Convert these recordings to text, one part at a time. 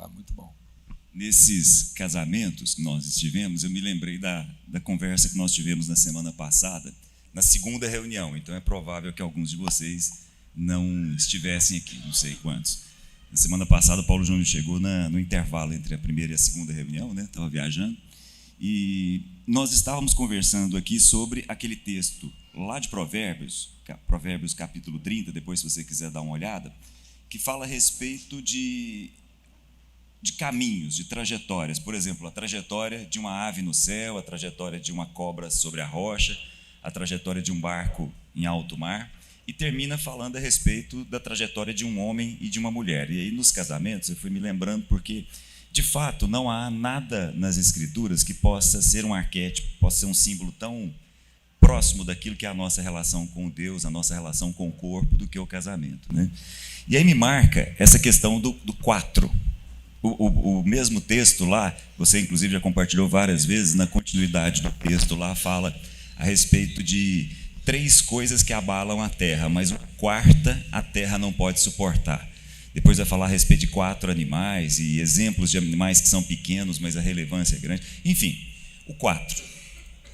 Tá muito bom. Nesses casamentos que nós estivemos, eu me lembrei da conversa que nós tivemos na semana passada, na segunda reunião. Então é provável que alguns de vocês não estivessem aqui, não sei quantos. Na semana passada, o Paulo Júnior chegou no intervalo entre a primeira e a segunda reunião, né? Estava viajando. E nós estávamos conversando aqui sobre aquele texto lá de Provérbios, Provérbios capítulo 30, depois se você quiser dar uma olhada, que fala a respeito de caminhos, de trajetórias. Por exemplo, a trajetória de uma ave no céu, a trajetória de uma cobra sobre a rocha, a trajetória de um barco em alto mar, e termina falando a respeito da trajetória de um homem e de uma mulher. E aí, nos casamentos, eu fui me lembrando porque, de fato, não há nada nas Escrituras que possa ser um arquétipo, possa ser um símbolo tão próximo daquilo que é a nossa relação com Deus, a nossa relação com o corpo, do que o casamento, né? E aí me marca essa questão do 4. O mesmo texto lá, você inclusive já compartilhou várias vezes, na continuidade do texto lá, fala a respeito de 3 coisas que abalam a terra, mas uma quarta a terra não pode suportar. Depois vai falar a respeito de 4 animais e exemplos de animais que são pequenos, mas a relevância é grande. Enfim, o 4.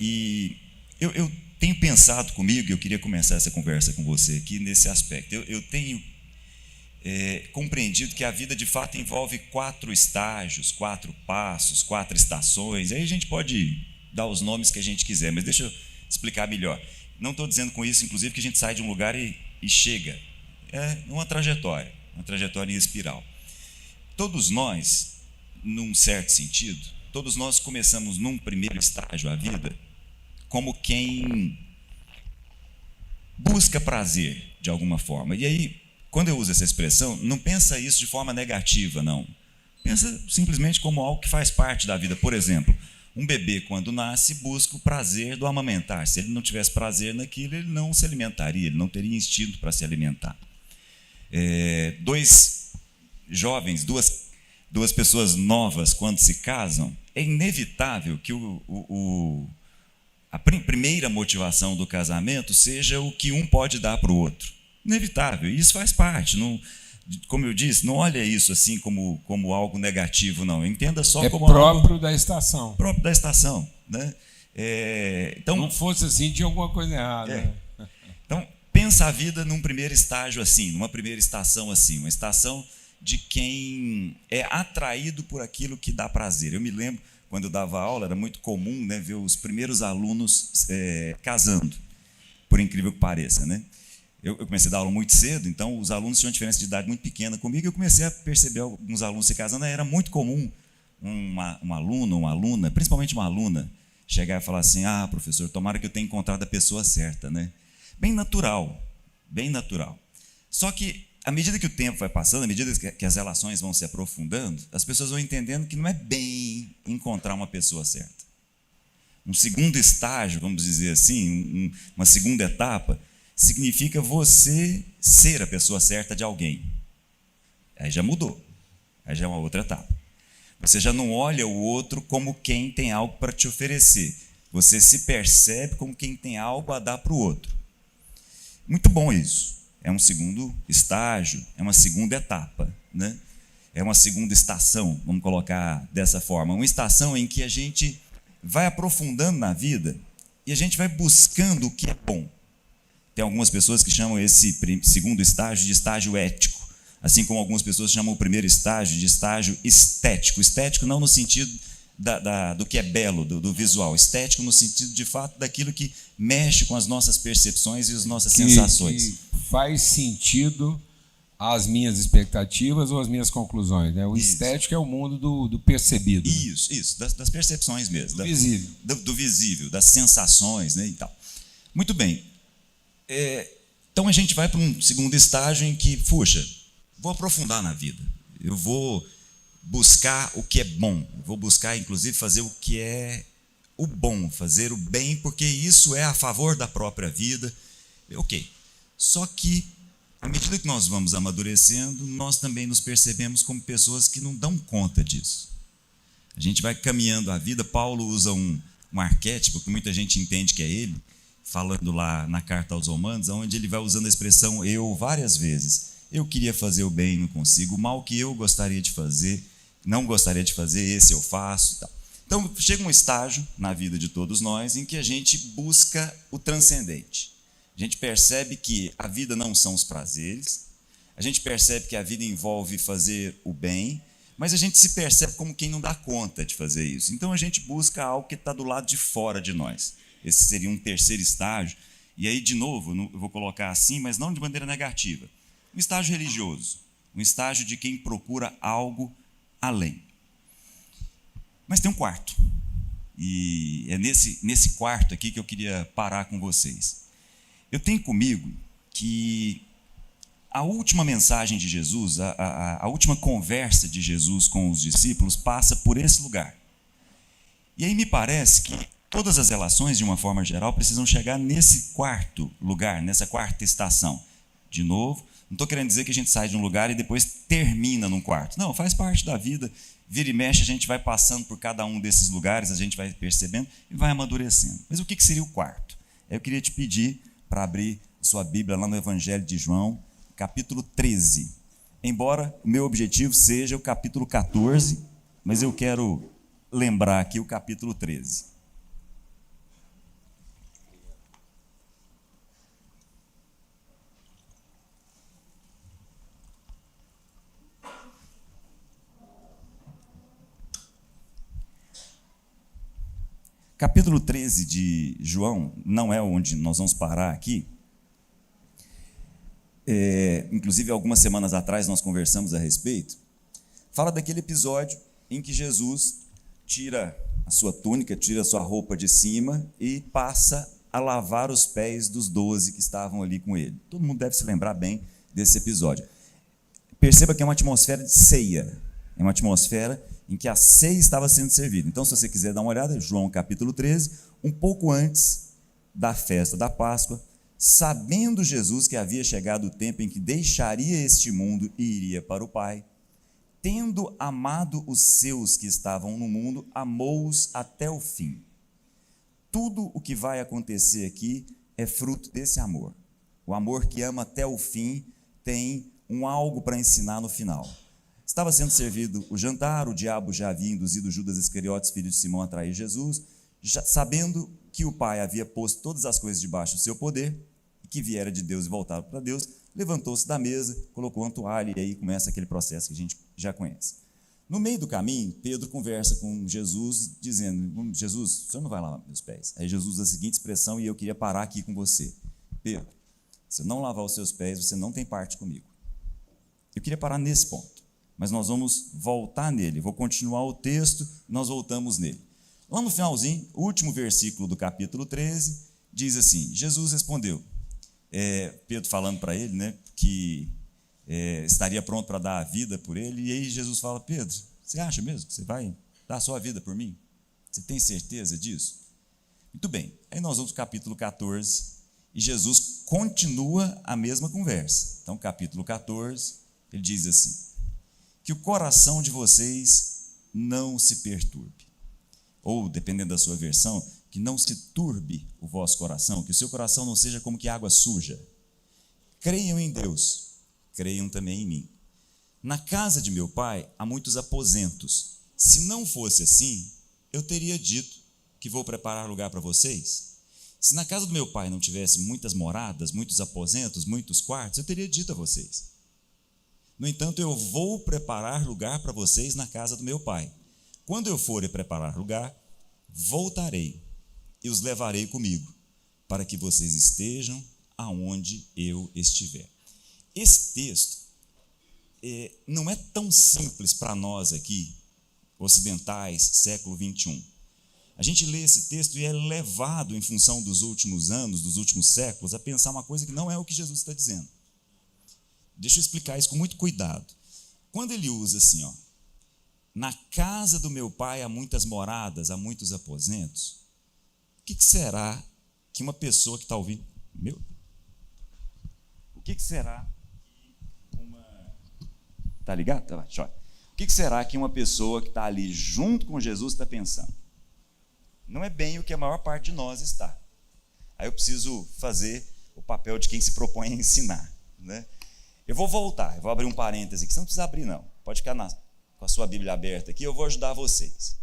E eu tenho pensado comigo, e eu queria começar essa conversa com você aqui nesse aspecto. Eu tenho compreendido que a vida de fato envolve 4 estágios, 4 passos, 4 estações. Aí a gente pode dar os nomes que a gente quiser, mas deixa eu explicar melhor. Não estou dizendo com isso, inclusive, que a gente sai de um lugar e chega. É uma trajetória em espiral. Todos nós, num certo sentido, todos nós começamos num primeiro estágio a vida como quem busca prazer de alguma forma. E aí, quando eu uso essa expressão, não pensa isso de forma negativa, não. Pensa simplesmente como algo que faz parte da vida. Por exemplo, um bebê, quando nasce, busca o prazer do amamentar. Se ele não tivesse prazer naquilo, ele não se alimentaria, ele não teria instinto para se alimentar. 2 jovens, duas pessoas novas, quando se casam, é inevitável que a primeira motivação do casamento seja o que um pode dar para o outro. Inevitável, e isso faz parte. Não, como eu disse, não olha isso assim como algo negativo, não. Entenda só como próprio algo da estação. Próprio da estação, né? Então, não fosse assim, tinha alguma coisa errada. Então, pensa a vida num primeiro estágio assim, numa primeira estação assim, uma estação de quem é atraído por aquilo que dá prazer. Eu me lembro, quando eu dava aula, era muito comum, né, ver os primeiros alunos casando, por incrível que pareça, né? Eu comecei a dar aula muito cedo, então os alunos tinham uma diferença de idade muito pequena comigo, e eu comecei a perceber alguns alunos se casando. Era muito comum um aluno, uma aluna, principalmente uma aluna, chegar e falar assim: ah, professor, tomara que eu tenha encontrado a pessoa certa, né? Bem natural, bem natural. Só que, à medida que o tempo vai passando, à medida que as relações vão se aprofundando, as pessoas vão entendendo que não é bem encontrar uma pessoa certa. Um segundo estágio, vamos dizer assim, uma segunda etapa, significa você ser a pessoa certa de alguém. Aí já mudou, aí já é uma outra etapa. Você já não olha o outro como quem tem algo para te oferecer. Você se percebe como quem tem algo a dar para o outro. Muito bom isso. É um segundo estágio, é uma segunda etapa, né? É uma segunda estação, vamos colocar dessa forma. Uma estação em que a gente vai aprofundando na vida e a gente vai buscando o que é bom. Tem algumas pessoas que chamam esse segundo estágio de estágio ético, assim como algumas pessoas chamam o primeiro estágio de estágio estético. Estético não no sentido do que é belo, do visual. Estético no sentido, de fato, daquilo que mexe com as nossas percepções e as nossas sensações. Que faz sentido às minhas expectativas ou às minhas conclusões, né? O estético é o mundo do percebido. Isso, das percepções mesmo. Do visível. Do visível, das sensações, né, e tal. Muito bem. Então a gente vai para um segundo estágio em que, puxa, vou aprofundar na vida. Eu vou buscar o que é bom. Eu vou buscar, inclusive, fazer o que é o bom, fazer o bem, porque isso é a favor da própria vida. Ok. Só que, à medida que nós vamos amadurecendo, nós também nos percebemos como pessoas que não dão conta disso. A gente vai caminhando a vida. Paulo usa um arquétipo que muita gente entende que é ele, falando lá na carta aos Romanos, onde ele vai usando a expressão eu várias vezes. Eu queria fazer o bem e não consigo, o mal que eu gostaria de fazer, não gostaria de fazer, esse eu faço e tal. Então, chega um estágio na vida de todos nós em que a gente busca o transcendente. A gente percebe que a vida não são os prazeres, a gente percebe que a vida envolve fazer o bem, mas a gente se percebe como quem não dá conta de fazer isso. Então, a gente busca algo que está do lado de fora de nós. Esse seria um terceiro estágio. E aí, de novo, eu vou colocar assim, mas não de maneira negativa. Um estágio religioso, um estágio de quem procura algo além. Mas tem um quarto. E é nesse quarto aqui que eu queria parar com vocês. Eu tenho comigo que a última mensagem de Jesus, a última conversa de Jesus com os discípulos passa por esse lugar. E aí me parece que todas as relações, de uma forma geral, precisam chegar nesse quarto lugar, nessa quarta estação. De novo, não estou querendo dizer que a gente sai de um lugar e depois termina num quarto. Não, faz parte da vida. Vira e mexe, a gente vai passando por cada um desses lugares, a gente vai percebendo e vai amadurecendo. Mas o que seria o quarto? Eu queria te pedir para abrir sua Bíblia lá no Evangelho de João, capítulo 13. Embora o meu objetivo seja o capítulo 14, mas eu quero lembrar aqui o capítulo 13. Capítulo 13 de João, não é onde nós vamos parar aqui. Inclusive, algumas semanas atrás nós conversamos a respeito. Fala daquele episódio em que Jesus tira a sua túnica, tira a sua roupa de cima e passa a lavar os pés dos 12 que estavam ali com ele. Todo mundo deve se lembrar bem desse episódio. Perceba que é uma atmosfera de ceia, é uma atmosfera em que a ceia estava sendo servida. Então, se você quiser dar uma olhada, João capítulo 13, um pouco antes da festa da Páscoa, sabendo Jesus que havia chegado o tempo em que deixaria este mundo e iria para o Pai, tendo amado os seus que estavam no mundo, amou-os até o fim. Tudo o que vai acontecer aqui é fruto desse amor. O amor que ama até o fim tem algo para ensinar no final. Estava sendo servido o jantar, o diabo já havia induzido Judas Iscariotes, filho de Simão, a trair Jesus, sabendo que o Pai havia posto todas as coisas debaixo do seu poder, e que viera de Deus e voltava para Deus, levantou-se da mesa, colocou uma toalha, e aí começa aquele processo que a gente já conhece. No meio do caminho, Pedro conversa com Jesus, dizendo: Jesus, o senhor não vai lavar meus pés? Aí Jesus usa a seguinte expressão, e eu queria parar aqui com você: Pedro, se eu não lavar os seus pés, você não tem parte comigo. Eu queria parar nesse ponto, mas nós vamos voltar nele. Vou continuar o texto, nós voltamos nele. Lá no finalzinho, o último versículo do capítulo 13, diz assim: Jesus respondeu, Pedro falando para ele, né, que estaria pronto para dar a vida por ele, e aí Jesus fala: Pedro, você acha mesmo que você vai dar a sua vida por mim? Você tem certeza disso? Muito bem, aí nós vamos para o capítulo 14, e Jesus continua a mesma conversa. Então, capítulo 14, ele diz assim: que o coração de vocês não se perturbe. Ou, dependendo da sua versão, que não se turbe o vosso coração, que o seu coração não seja como que água suja. Creiam em Deus, creiam também em mim. Na casa de meu pai há muitos aposentos. Se não fosse assim, eu teria dito que vou preparar lugar para vocês. Se na casa do meu pai não tivesse muitas moradas, muitos aposentos, muitos quartos, eu teria dito a vocês. No entanto, eu vou preparar lugar para vocês na casa do meu pai. Quando eu for preparar lugar, voltarei e os levarei comigo, para que vocês estejam aonde eu estiver. Esse texto não é tão simples para nós aqui, ocidentais, século 21. A gente lê esse texto e é levado, em função dos últimos anos, dos últimos séculos, a pensar uma coisa que não é o que Jesus está dizendo. Deixa eu explicar isso com muito cuidado. Quando ele usa assim, na casa do meu pai há muitas moradas, há muitos aposentos, o que será que uma pessoa que está ouvindo... O que será que uma... Tá ligado? Tá, joia. O que será que uma pessoa que está ali junto com Jesus está pensando? Não é bem o que a maior parte de nós está. Aí eu preciso fazer o papel de quem se propõe a ensinar, né? Eu vou voltar, eu vou abrir um parêntese aqui. Você não precisa abrir, não. Pode ficar com a sua Bíblia aberta aqui, eu vou ajudar vocês.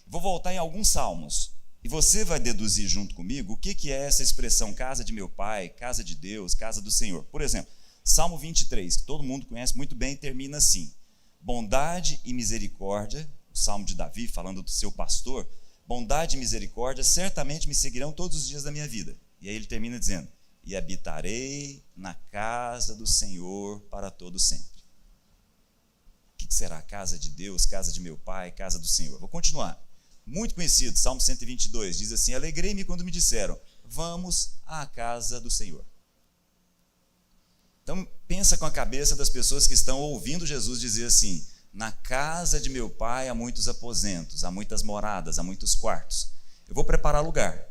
Vou voltar em alguns salmos. E você vai deduzir junto comigo o que é essa expressão casa de meu pai, casa de Deus, casa do Senhor. Por exemplo, Salmo 23, que todo mundo conhece muito bem, termina assim: bondade e misericórdia, o Salmo de Davi falando do seu pastor, bondade e misericórdia certamente me seguirão todos os dias da minha vida. E aí ele termina dizendo: e habitarei na casa do Senhor para todo sempre. O que será? Casa de Deus, casa de meu pai, casa do Senhor. Vou continuar. Muito conhecido, Salmo 122, diz assim: alegrei-me quando me disseram, vamos à casa do Senhor. Então, pensa com a cabeça das pessoas que estão ouvindo Jesus dizer assim: na casa de meu pai há muitos aposentos, há muitas moradas, há muitos quartos. Eu vou preparar lugar,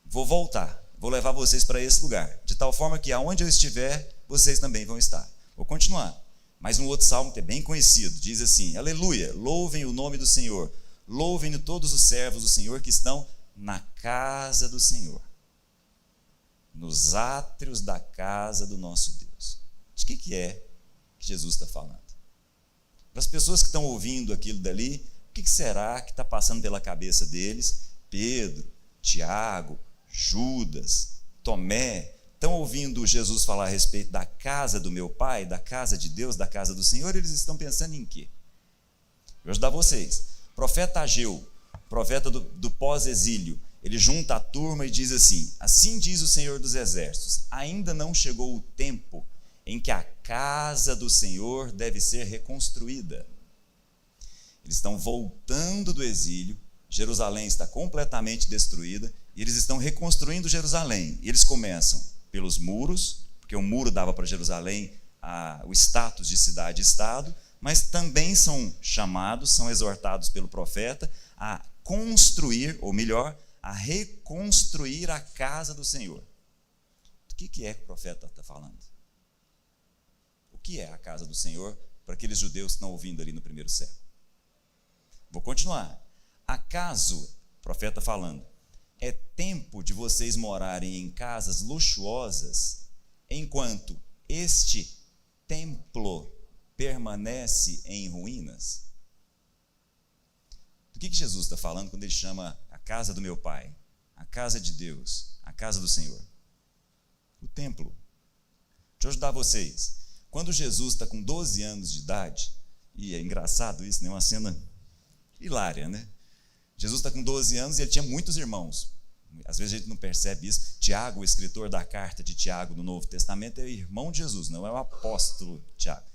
vou voltar, vou levar vocês para esse lugar, de tal forma que aonde eu estiver, vocês também vão estar. Vou continuar. Mas um outro salmo que é bem conhecido, diz assim: aleluia, louvem o nome do Senhor, louvem todos os servos do Senhor que estão na casa do Senhor, nos átrios da casa do nosso Deus. De que é que Jesus está falando? Para as pessoas que estão ouvindo aquilo dali, o que será que está passando pela cabeça deles? Pedro, Tiago, Judas, Tomé, estão ouvindo Jesus falar a respeito da casa do meu pai, da casa de Deus, da casa do Senhor, eles estão pensando em quê? Eu vou ajudar vocês. Profeta Ageu, profeta do pós-exílio, ele junta a turma e diz assim: assim diz o Senhor dos Exércitos, ainda não chegou o tempo em que a casa do Senhor deve ser reconstruída. Eles estão voltando do exílio, Jerusalém está completamente destruída, e eles estão reconstruindo Jerusalém. E eles começam pelos muros, porque o muro dava para Jerusalém o status de cidade-estado, mas também são chamados, são exortados pelo profeta a construir, ou melhor, a reconstruir a casa do Senhor. O que é que o profeta está falando? O que é a casa do Senhor para aqueles judeus que estão ouvindo ali no primeiro século? Vou continuar. Acaso, o profeta falando, é tempo de vocês morarem em casas luxuosas, enquanto este templo permanece em ruínas? Do que Jesus está falando quando ele chama a casa do meu pai, a casa de Deus, a casa do Senhor? O templo. Deixa eu ajudar vocês. Quando Jesus está com 12 anos de idade, e é engraçado isso, né? Uma cena hilária, né? Jesus está com 12 anos e ele tinha muitos irmãos. Às vezes a gente não percebe isso. Tiago, o escritor da carta de Tiago no Novo Testamento, é irmão de Jesus, não é o apóstolo Tiago.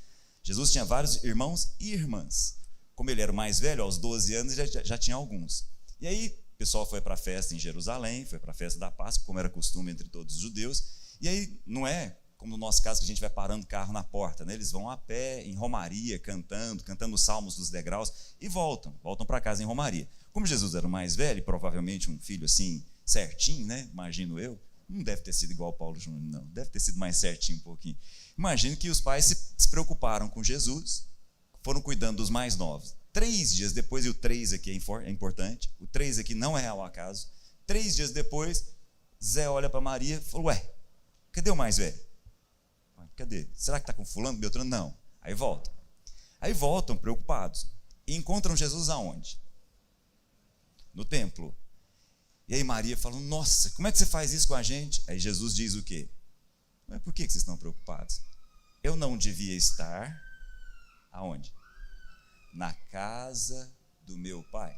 Jesus tinha vários irmãos e irmãs. Como ele era o mais velho, aos 12 anos já tinha alguns. E aí o pessoal foi para a festa em Jerusalém, foi para a festa da Páscoa, como era costume entre todos os judeus. E aí não é como no nosso caso que a gente vai parando o carro na porta, né? Eles vão a pé, em romaria, cantando os salmos dos degraus e voltam para casa em romaria. Como Jesus era o mais velho, provavelmente um filho assim, certinho, né? Imagino eu, não deve ter sido igual ao Paulo Júnior, não, deve ter sido mais certinho um pouquinho. Imagino que os pais se preocuparam com Jesus, foram cuidando dos mais novos. 3 dias depois, e o 3 aqui é importante, o 3 aqui não é ao acaso, 3 dias depois, Zé olha para Maria e falou: ué, cadê o mais velho? Cadê? Será que está com fulano, Beltrano? Não. Aí voltam. Aí voltam preocupados. E encontram Jesus aonde? No templo. E aí Maria fala: nossa, como é que você faz isso com a gente? Aí Jesus diz o quê? Mas por que vocês estão preocupados? Eu não devia estar aonde? Na casa do meu pai.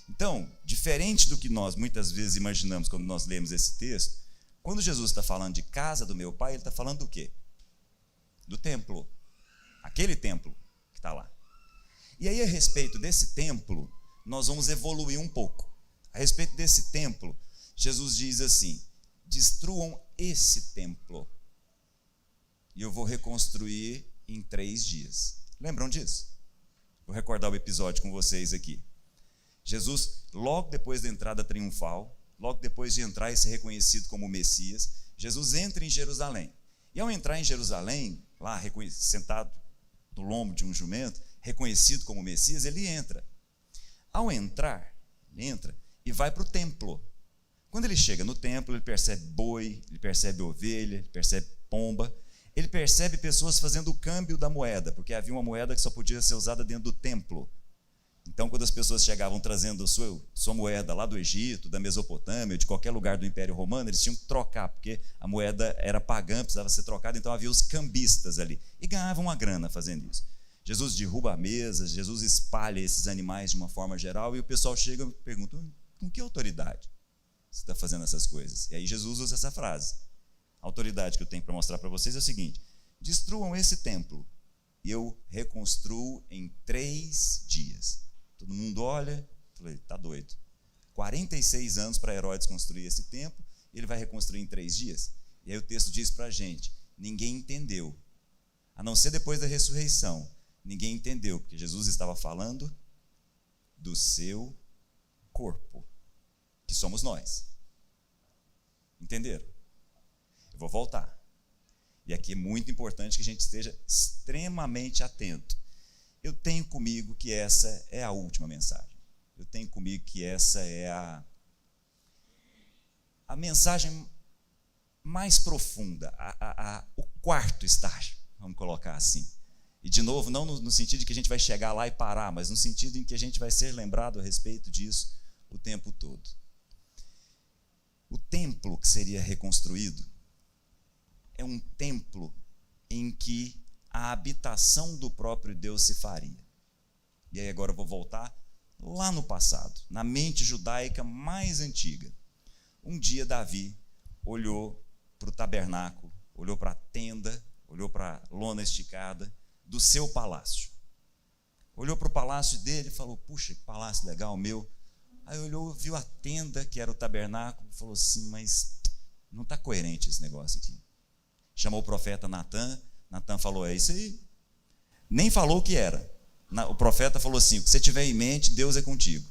Então, diferente do que nós muitas vezes imaginamos quando nós lemos esse texto, quando Jesus está falando de casa do meu pai, ele está falando do quê? Do templo. Aquele templo que está lá. E aí, a respeito desse templo, nós vamos evoluir um pouco. A respeito desse templo, Jesus diz assim: destruam esse templo e eu vou reconstruir em 3 dias. Lembram disso? Vou recordar o episódio com vocês aqui. Jesus, logo depois da entrada triunfal, logo depois de entrar e ser reconhecido como Messias, Jesus entra em Jerusalém. E ao entrar em Jerusalém, lá sentado no lombo de um jumento, reconhecido como Messias, ele entra. Ao entrar, ele entra e vai para o templo. Quando ele chega no templo, ele percebe boi, ele percebe ovelha, ele percebe pomba. Ele percebe pessoas fazendo o câmbio da moeda, porque havia uma moeda que só podia ser usada dentro do templo. Então, quando as pessoas chegavam trazendo sua moeda lá do Egito, da Mesopotâmia, de qualquer lugar do Império Romano, eles tinham que trocar, porque a moeda era pagã, precisava ser trocada, então havia os cambistas ali. E ganhavam uma grana fazendo isso. Jesus derruba a mesa, Jesus espalha esses animais de uma forma geral, e o pessoal chega e pergunta, com que autoridade você está fazendo essas coisas? E aí Jesus usa essa frase. A autoridade que eu tenho para mostrar para vocês é o seguinte: destruam esse templo e eu reconstruo em 3 dias. Todo mundo olha, falei, tá doido. 46 anos para Herodes construir esse templo, ele vai reconstruir em 3 dias? E aí o texto diz para a gente, ninguém entendeu, a não ser depois da ressurreição, ninguém entendeu, porque Jesus estava falando do seu corpo, que somos nós. Entenderam? Eu vou voltar. E aqui é muito importante que a gente esteja extremamente atento. Eu tenho comigo que essa é a última mensagem. Eu tenho comigo que essa é a mensagem mais profunda, o 4º estágio, vamos colocar assim. E, de novo, não no sentido de que a gente vai chegar lá e parar, mas no sentido em que a gente vai ser lembrado a respeito disso o tempo todo. O templo que seria reconstruído é um templo em que a habitação do próprio Deus se faria. E aí agora eu vou voltar lá no passado, na mente judaica mais antiga. Um dia Davi olhou para o tabernáculo, olhou para a tenda, olhou para a lona esticada do seu palácio. Olhou para o palácio dele e falou, puxa, que palácio legal meu. Aí olhou, viu a tenda, que era o tabernáculo, e falou assim, mas não está coerente esse negócio aqui. Chamou o profeta Natan, Natan falou, é isso aí. Nem falou o que era. O profeta falou assim, o que você tiver em mente, Deus é contigo.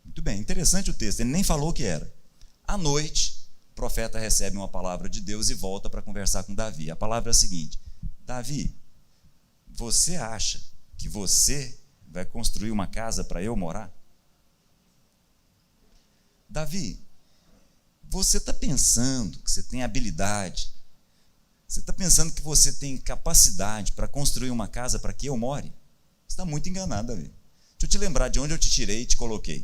Muito bem, interessante o texto, ele nem falou o que era. À noite, o profeta recebe uma palavra de Deus e volta para conversar com Davi. A palavra é a seguinte, Davi, você acha que você vai construir uma casa para eu morar? Davi, você está pensando que você tem habilidade, você está pensando que você tem capacidade para construir uma casa para que eu more? Você está muito enganado, Davi. Deixa eu te lembrar de onde eu te tirei e te coloquei.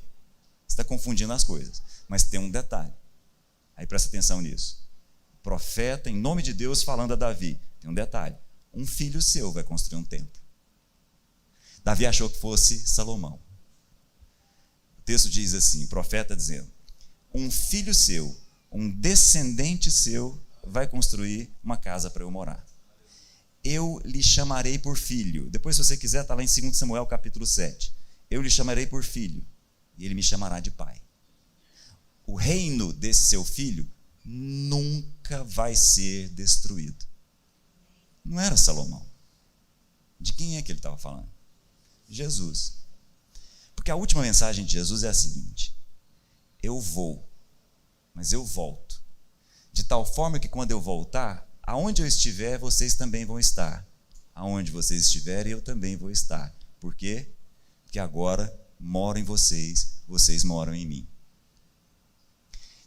Você está confundindo as coisas. Mas tem um detalhe. Aí presta atenção nisso. O profeta, em nome de Deus, falando a Davi, tem um detalhe. Um filho seu vai construir um templo. Davi achou que fosse Salomão. O texto diz assim, o profeta dizendo, um filho seu, um descendente seu, vai construir uma casa para eu morar. Eu lhe chamarei por filho. Depois, se você quiser, está lá em 2 Samuel capítulo 7. Eu lhe chamarei por filho, e ele me chamará de pai. O reino desse seu filho nunca vai ser destruído. Não era Salomão. De quem é que ele estava falando? Jesus. Porque a última mensagem de Jesus é a seguinte, eu vou, mas eu volto. De tal forma que quando eu voltar, aonde eu estiver, vocês também vão estar. Aonde vocês estiverem, eu também vou estar. Por quê? Porque agora moro em vocês, vocês moram em mim.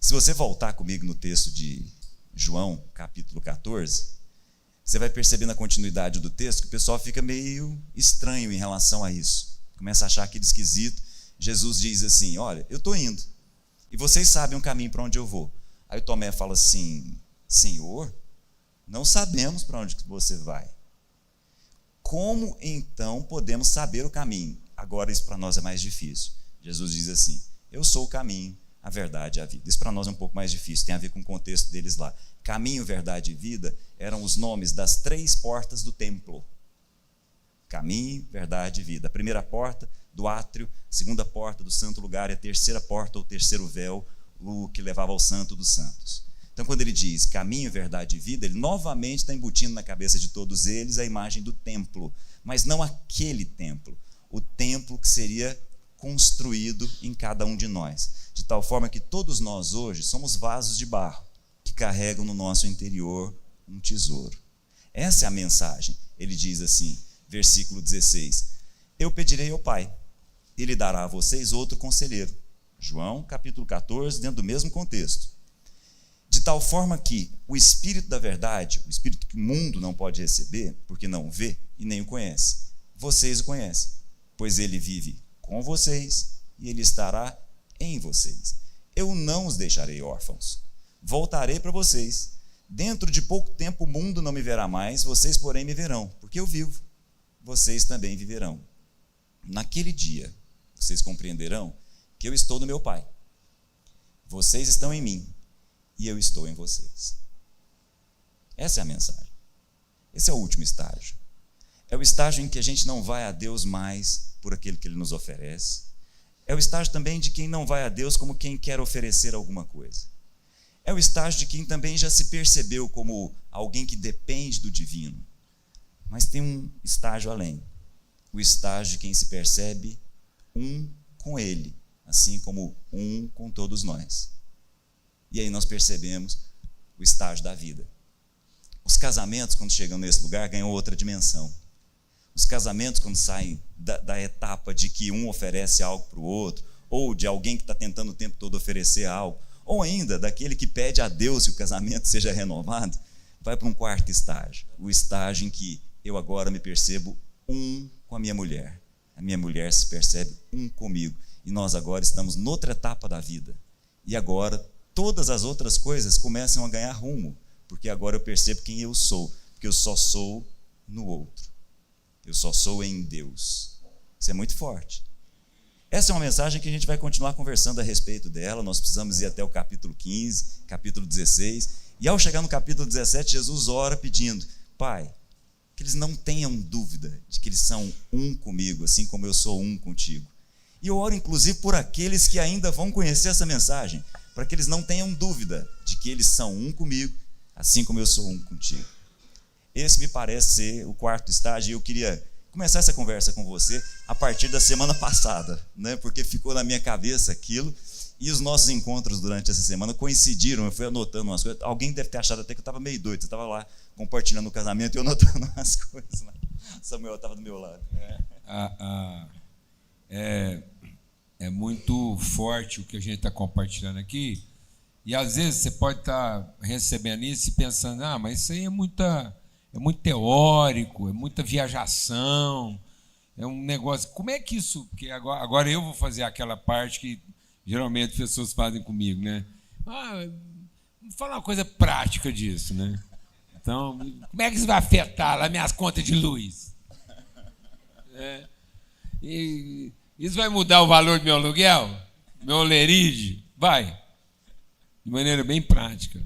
Se você voltar comigo no texto de João, capítulo 14, você vai perceber na continuidade do texto que o pessoal fica meio estranho em relação a isso. Começa a achar aquilo esquisito. Jesus diz assim, olha, eu estou indo, e vocês sabem o caminho para onde eu vou. Aí o Tomé fala assim, Senhor, não sabemos para onde você vai. Como então podemos saber o caminho? Agora isso para nós é mais difícil. Jesus diz assim, eu sou o caminho, a verdade e a vida. Isso para nós é um pouco mais difícil, tem a ver com o contexto deles lá. Caminho, verdade e vida eram os nomes das 3 portas do templo. Caminho, verdade e vida. A primeira porta do átrio, a segunda porta do santo lugar e a terceira porta, ou terceiro véu, o que levava ao santo dos santos. Então, quando ele diz caminho, verdade e vida, ele novamente está embutindo na cabeça de todos eles a imagem do templo, mas não aquele templo, o templo que seria construído em cada um de nós, de tal forma que todos nós hoje somos vasos de barro que carregam no nosso interior um tesouro. Essa é a mensagem. Ele diz assim, versículo 16, eu pedirei ao Pai, ele dará a vocês outro conselheiro. João, capítulo 14, dentro do mesmo contexto. de tal forma que o Espírito da verdade, o Espírito que o mundo não pode receber, porque não vê e nem o conhece, vocês o conhecem, pois ele vive com vocês e ele estará em vocês. Eu não os deixarei órfãos, voltarei para vocês. Dentro de pouco tempo o mundo não me verá mais, vocês, porém, me verão, porque eu vivo, vocês também viverão. Naquele dia, vocês compreenderão que eu estou no meu Pai. Vocês estão em mim e eu estou em vocês. Essa é a mensagem. Esse é o último estágio. É o estágio em que a gente não vai a Deus mais por aquilo que Ele nos oferece. É o estágio também de quem não vai a Deus como quem quer oferecer alguma coisa. É o estágio de quem também já se percebeu como alguém que depende do divino. Mas tem um estágio além. O estágio de quem se percebe um com Ele, assim como um com todos nós. E aí nós percebemos o estágio da vida. Os casamentos, quando chegam nesse lugar, ganham outra dimensão. Os casamentos, quando saem da etapa de que um oferece algo para o outro, ou de alguém que está tentando o tempo todo oferecer algo, ou ainda daquele que pede a Deus que o casamento seja renovado, vai para um quarto estágio. O estágio em que eu agora me percebo um com a minha mulher se percebe um comigo, e nós agora estamos noutra etapa da vida, e agora todas as outras coisas começam a ganhar rumo, porque agora eu percebo quem eu sou, porque eu só sou no outro, eu só sou em Deus. Isso é muito forte. Essa é uma mensagem que a gente vai continuar conversando a respeito dela. Nós precisamos ir até o capítulo 15, capítulo 16, e ao chegar no capítulo 17, Jesus ora pedindo: Pai, que eles não tenham dúvida de que eles são um comigo, assim como eu sou um contigo. E eu oro inclusive por aqueles que ainda vão conhecer essa mensagem, para que eles não tenham dúvida de que eles são um comigo, assim como eu sou um contigo. Esse me parece ser o quarto estágio, e eu queria começar essa conversa com você a partir da semana passada, né? Porque ficou na minha cabeça aquilo, e os nossos encontros durante essa semana coincidiram. Eu fui anotando umas coisas. Alguém deve ter achado até que eu estava meio doido. Você estava lá compartilhando o casamento e eu anotando umas coisas. Né? Samuel estava do meu lado. É muito forte o que a gente está compartilhando aqui. E às vezes você pode estar recebendo isso e pensando: mas isso aí é muito teórico, é muita viajação, é um negócio. Como é que isso. Porque agora eu vou fazer aquela parte que geralmente as pessoas fazem comigo, né? Vamos falar uma coisa prática disso, né? Então, como é que isso vai afetar lá minhas contas de luz? E isso vai mudar o valor do meu aluguel? Meu oleride? Vai. De maneira bem prática.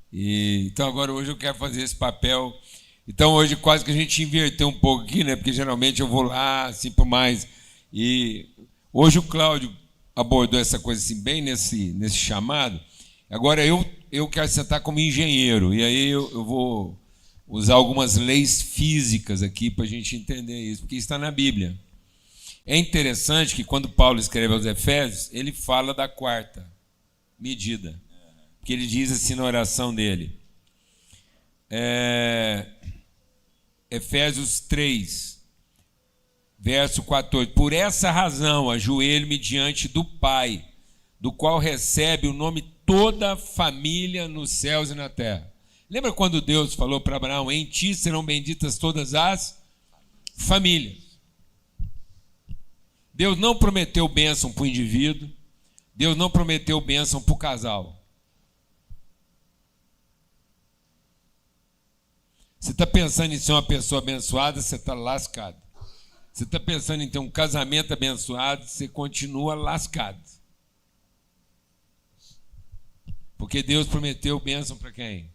Então, agora, hoje eu quero fazer esse papel. Então, hoje quase que a gente inverteu um pouco aqui, né? Porque geralmente eu vou lá, assim, por mais. E hoje o Cláudio abordou essa coisa assim, bem nesse chamado. Agora eu quero sentar como engenheiro, e aí eu vou usar algumas leis físicas aqui para a gente entender isso, porque está na Bíblia. É interessante que quando Paulo escreve aos Efésios, ele fala da quarta medida, porque ele diz assim na oração dele, Efésios 3, verso 14: Por essa razão ajoelho-me diante do Pai, do qual recebe o nome toda a família nos céus e na terra. Lembra quando Deus falou para Abraão: em ti serão benditas todas as famílias? Deus não prometeu bênção para o indivíduo, Deus não prometeu bênção para o casal. Você está pensando em ser uma pessoa abençoada, você está lascado. Você está pensando em ter um casamento abençoado, você continua lascado. Porque Deus prometeu bênção para quem?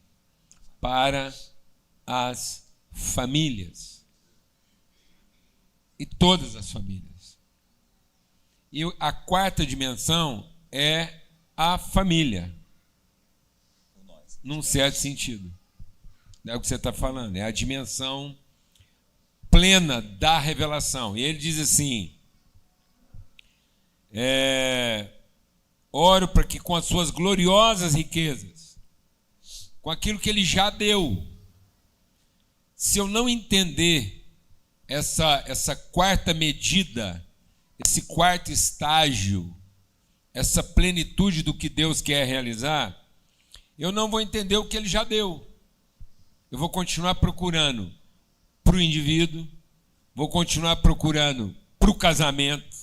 Para as famílias. E todas as famílias. E a quarta dimensão é a família. Num certo sentido. É o que você está falando. É a dimensão plena da revelação. E ele diz assim: oro para que com as suas gloriosas riquezas, com aquilo que ele já deu, se eu não entender essa quarta medida, esse quarto estágio, essa plenitude do que Deus quer realizar, eu não vou entender o que ele já deu. Eu vou continuar procurando para o indivíduo, vou continuar procurando para o casamento.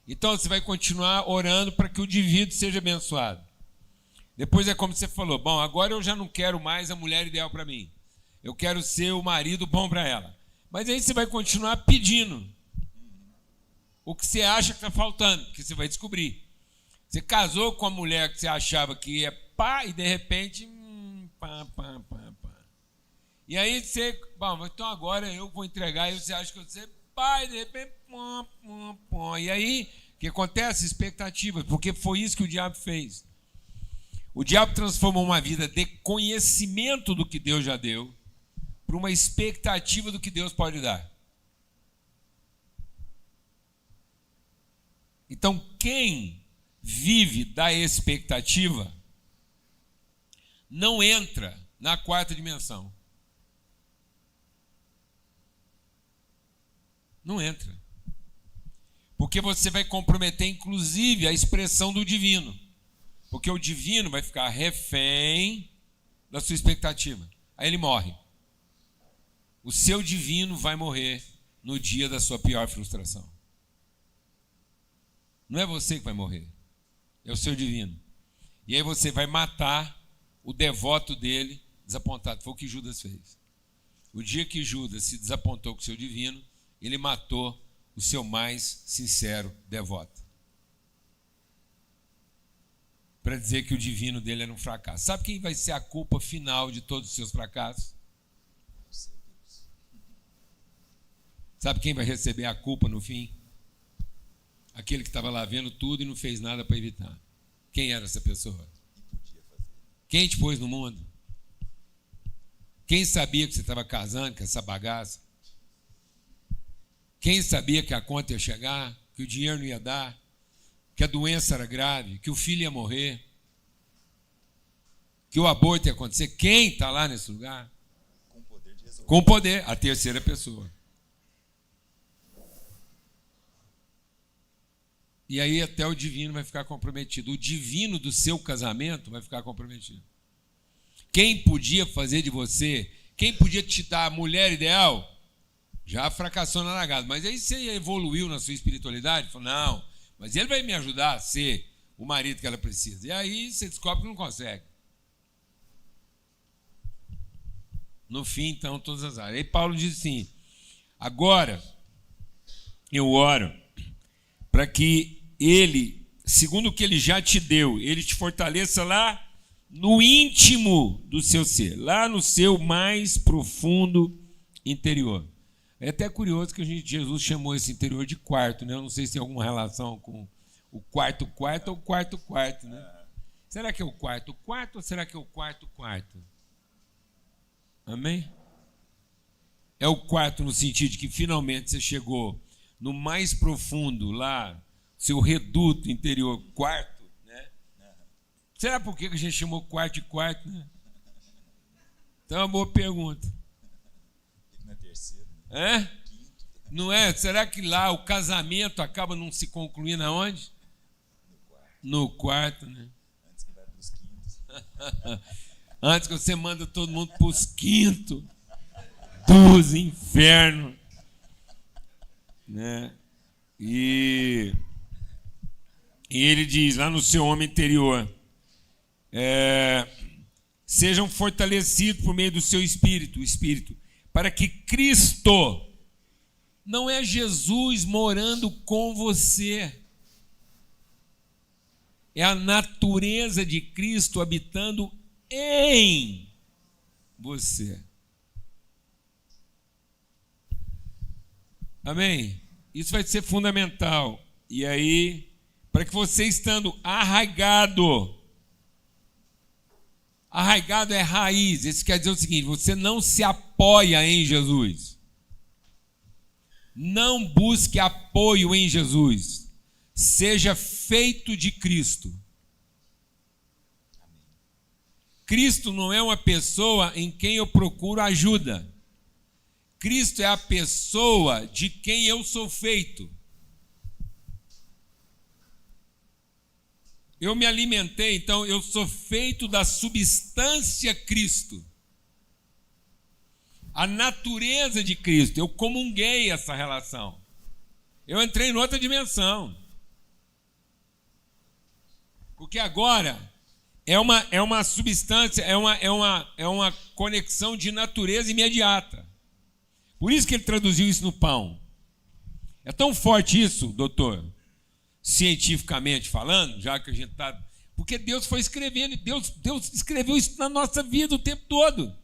Então você vai continuar orando para que o indivíduo seja abençoado. Depois é como você falou, bom, agora eu já não quero mais a mulher ideal para mim. Eu quero ser o marido bom para ela. Mas aí você vai continuar pedindo o que você acha que está faltando, que você vai descobrir. Você casou com a mulher que você achava que ia pá, e de repente, pá. E aí você, bom, então agora eu vou entregar, e você acha que você, pá, e de repente, pá. E aí, o que acontece? Expectativa, porque foi isso que o diabo fez. O diabo transformou uma vida de conhecimento do que Deus já deu para uma expectativa do que Deus pode dar. Então, quem vive da expectativa não entra na quarta dimensão. Não entra. Porque você vai comprometer, inclusive, a expressão do divino. Porque o divino vai ficar refém da sua expectativa. Aí ele morre. O seu divino vai morrer no dia da sua pior frustração. Não é você que vai morrer. É o seu divino. E aí você vai matar o devoto dele desapontado. Foi o que Judas fez. O dia que Judas se desapontou com o seu divino, ele matou o seu mais sincero devoto. Para dizer que o divino dele era um fracasso. Sabe quem vai ser a culpa final de todos os seus fracassos? Sabe quem vai receber a culpa no fim? Aquele que estava lá vendo tudo e não fez nada para evitar. Quem era essa pessoa? Quem te pôs no mundo? Quem sabia que você estava casando com essa bagaça? Quem sabia que a conta ia chegar, que o dinheiro não ia dar, que a doença era grave, que o filho ia morrer, que o aborto ia acontecer? Quem está lá nesse lugar? Com o poder de resolver. Com o poder, a terceira pessoa. E aí até o divino vai ficar comprometido. O divino do seu casamento vai ficar comprometido. Quem podia fazer de você, quem podia te dar a mulher ideal, já fracassou na largada. Mas aí você evoluiu na sua espiritualidade, falou, não, mas ele vai me ajudar a ser o marido que ela precisa. E aí você descobre que não consegue. No fim, então, todas as áreas. Aí Paulo diz assim, agora eu oro para que ele, segundo o que ele já te deu, ele te fortaleça lá no íntimo do seu ser, lá no seu mais profundo interior. É até curioso que Jesus chamou esse interior de quarto, né? Eu não sei se tem alguma relação com o quarto ou o quarto, né? Será que é o quarto ou será que é o quarto? Amém? É o quarto no sentido de que finalmente você chegou no mais profundo lá, seu reduto interior, quarto, né? Será por que a gente chamou quarto de quarto, né? Então é uma boa pergunta. Não é terceiro. É? Não é? Será que lá o casamento acaba não se concluindo aonde? No quarto, né? Antes que vai para os quintos. Antes que você manda todo mundo para os quintos dos infernos. Né? E ele diz lá no seu homem interior, sejam fortalecidos por meio do seu espírito, o espírito, para que Cristo, não é Jesus morando com você, é a natureza de Cristo habitando em você. Amém? Isso vai ser fundamental. E aí, para que você estando arraigado é raiz. Isso quer dizer o seguinte, você não se apoia em Jesus. Não busque apoio em Jesus. Seja feito de Cristo. Cristo não é uma pessoa em quem eu procuro ajuda. Cristo é a pessoa de quem eu sou feito. Eu me alimentei, então eu sou feito da substância Cristo. A natureza de Cristo. Eu comunguei essa relação. Eu entrei em outra dimensão. Porque agora é uma substância, é uma conexão de natureza imediata. Por isso que ele traduziu isso no pão. É tão forte isso, doutor, cientificamente falando, já que a gente está... Porque Deus foi escrevendo, Deus escreveu isso na nossa vida o tempo todo.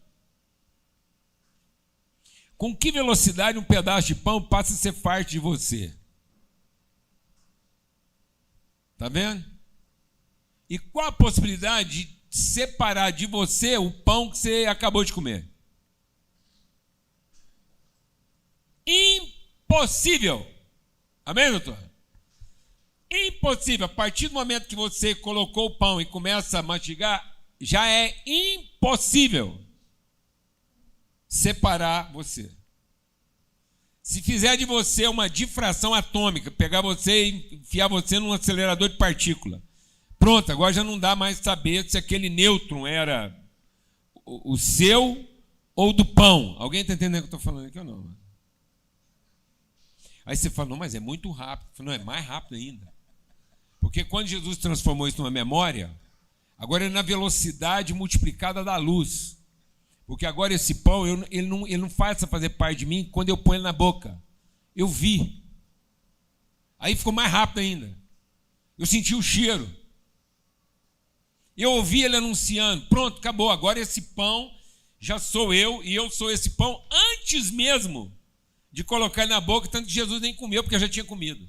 Com que velocidade um pedaço de pão passa a ser parte de você? Está vendo? E qual a possibilidade de separar de você o pão que você acabou de comer? Impossível. Amém, doutor? Impossível. A partir do momento que você colocou o pão e começa a mastigar, já é impossível separar você. Se fizer de você uma difração atômica, pegar você e enfiar você num acelerador de partícula, pronto, agora já não dá mais saber se aquele nêutron era o seu ou do pão. Alguém está entendendo o que eu estou falando aqui ou não? Aí você fala, não, mas é muito rápido. Eu falo, não, é mais rápido ainda. Porque quando Jesus transformou isso numa memória, agora é na velocidade multiplicada da luz. Porque agora esse pão, ele não faz fazer parte de mim quando eu ponho ele na boca. Eu vi. Aí ficou mais rápido ainda. Eu senti o cheiro. Eu ouvi ele anunciando. Pronto, acabou. Agora esse pão já sou eu e eu sou esse pão antes mesmo de colocar ele na boca, tanto que Jesus nem comeu, porque eu já tinha comido.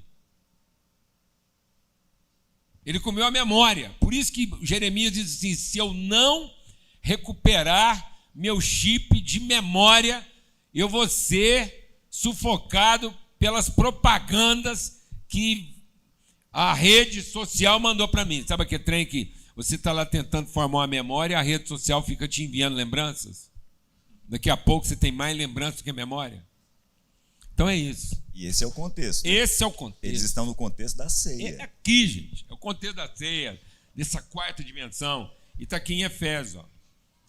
Ele comeu a memória. Por isso que Jeremias diz assim, se eu não recuperar meu chip de memória, eu vou ser sufocado pelas propagandas que a rede social mandou para mim. Sabe aquele trem que você está lá tentando formar uma memória e a rede social fica te enviando lembranças? Daqui a pouco você tem mais lembranças do que memória. Então é isso. E esse é o contexto. Esse é o contexto. Eles estão no contexto da ceia. É aqui, gente. É o contexto da ceia, dessa quarta dimensão. E está aqui em Efésios. Ó.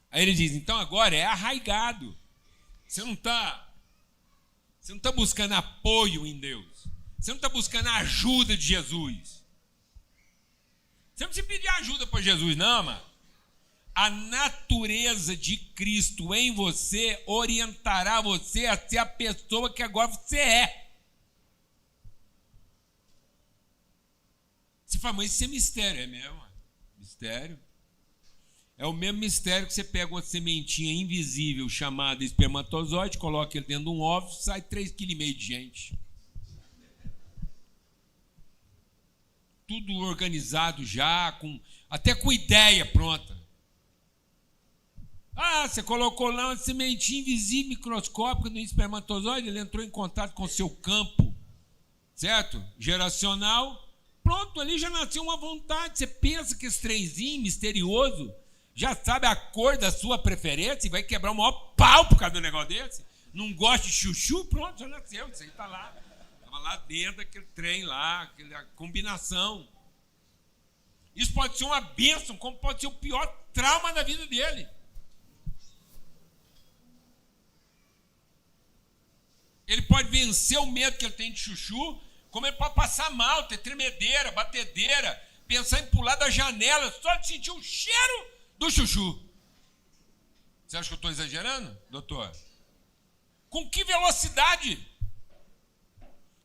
Aí ele diz, então agora é arraigado. Você não está buscando apoio em Deus. Você não está buscando a ajuda de Jesus. Você não precisa pedir ajuda para Jesus, não, mano. A natureza de Cristo em você orientará você a ser a pessoa que agora você é. Você fala, mas isso é mistério. É mesmo? Mistério. É o mesmo mistério que você pega uma sementinha invisível chamada espermatozoide, coloca ele dentro de um ovo, sai 3,5 kg de gente. Tudo organizado já, até com ideia pronta. Ah, você colocou lá uma sementinha invisível, microscópica no espermatozoide, ele entrou em contato com o seu campo, certo? Geracional. Pronto, ali já nasceu uma vontade. Você pensa que esse trenzinho misterioso já sabe a cor da sua preferência e vai quebrar o maior pau por causa do negócio desse? Não gosta de chuchu? Pronto, já nasceu. Isso aí está lá. Estava lá dentro daquele trem lá, aquela combinação. Isso pode ser uma bênção, como pode ser o pior trauma da vida dele. Ele pode vencer o medo que ele tem de chuchu, como ele pode passar mal, ter tremedeira, batedeira, pensar em pular da janela, só de sentir o cheiro do chuchu. Você acha que eu estou exagerando, doutor? Com que velocidade?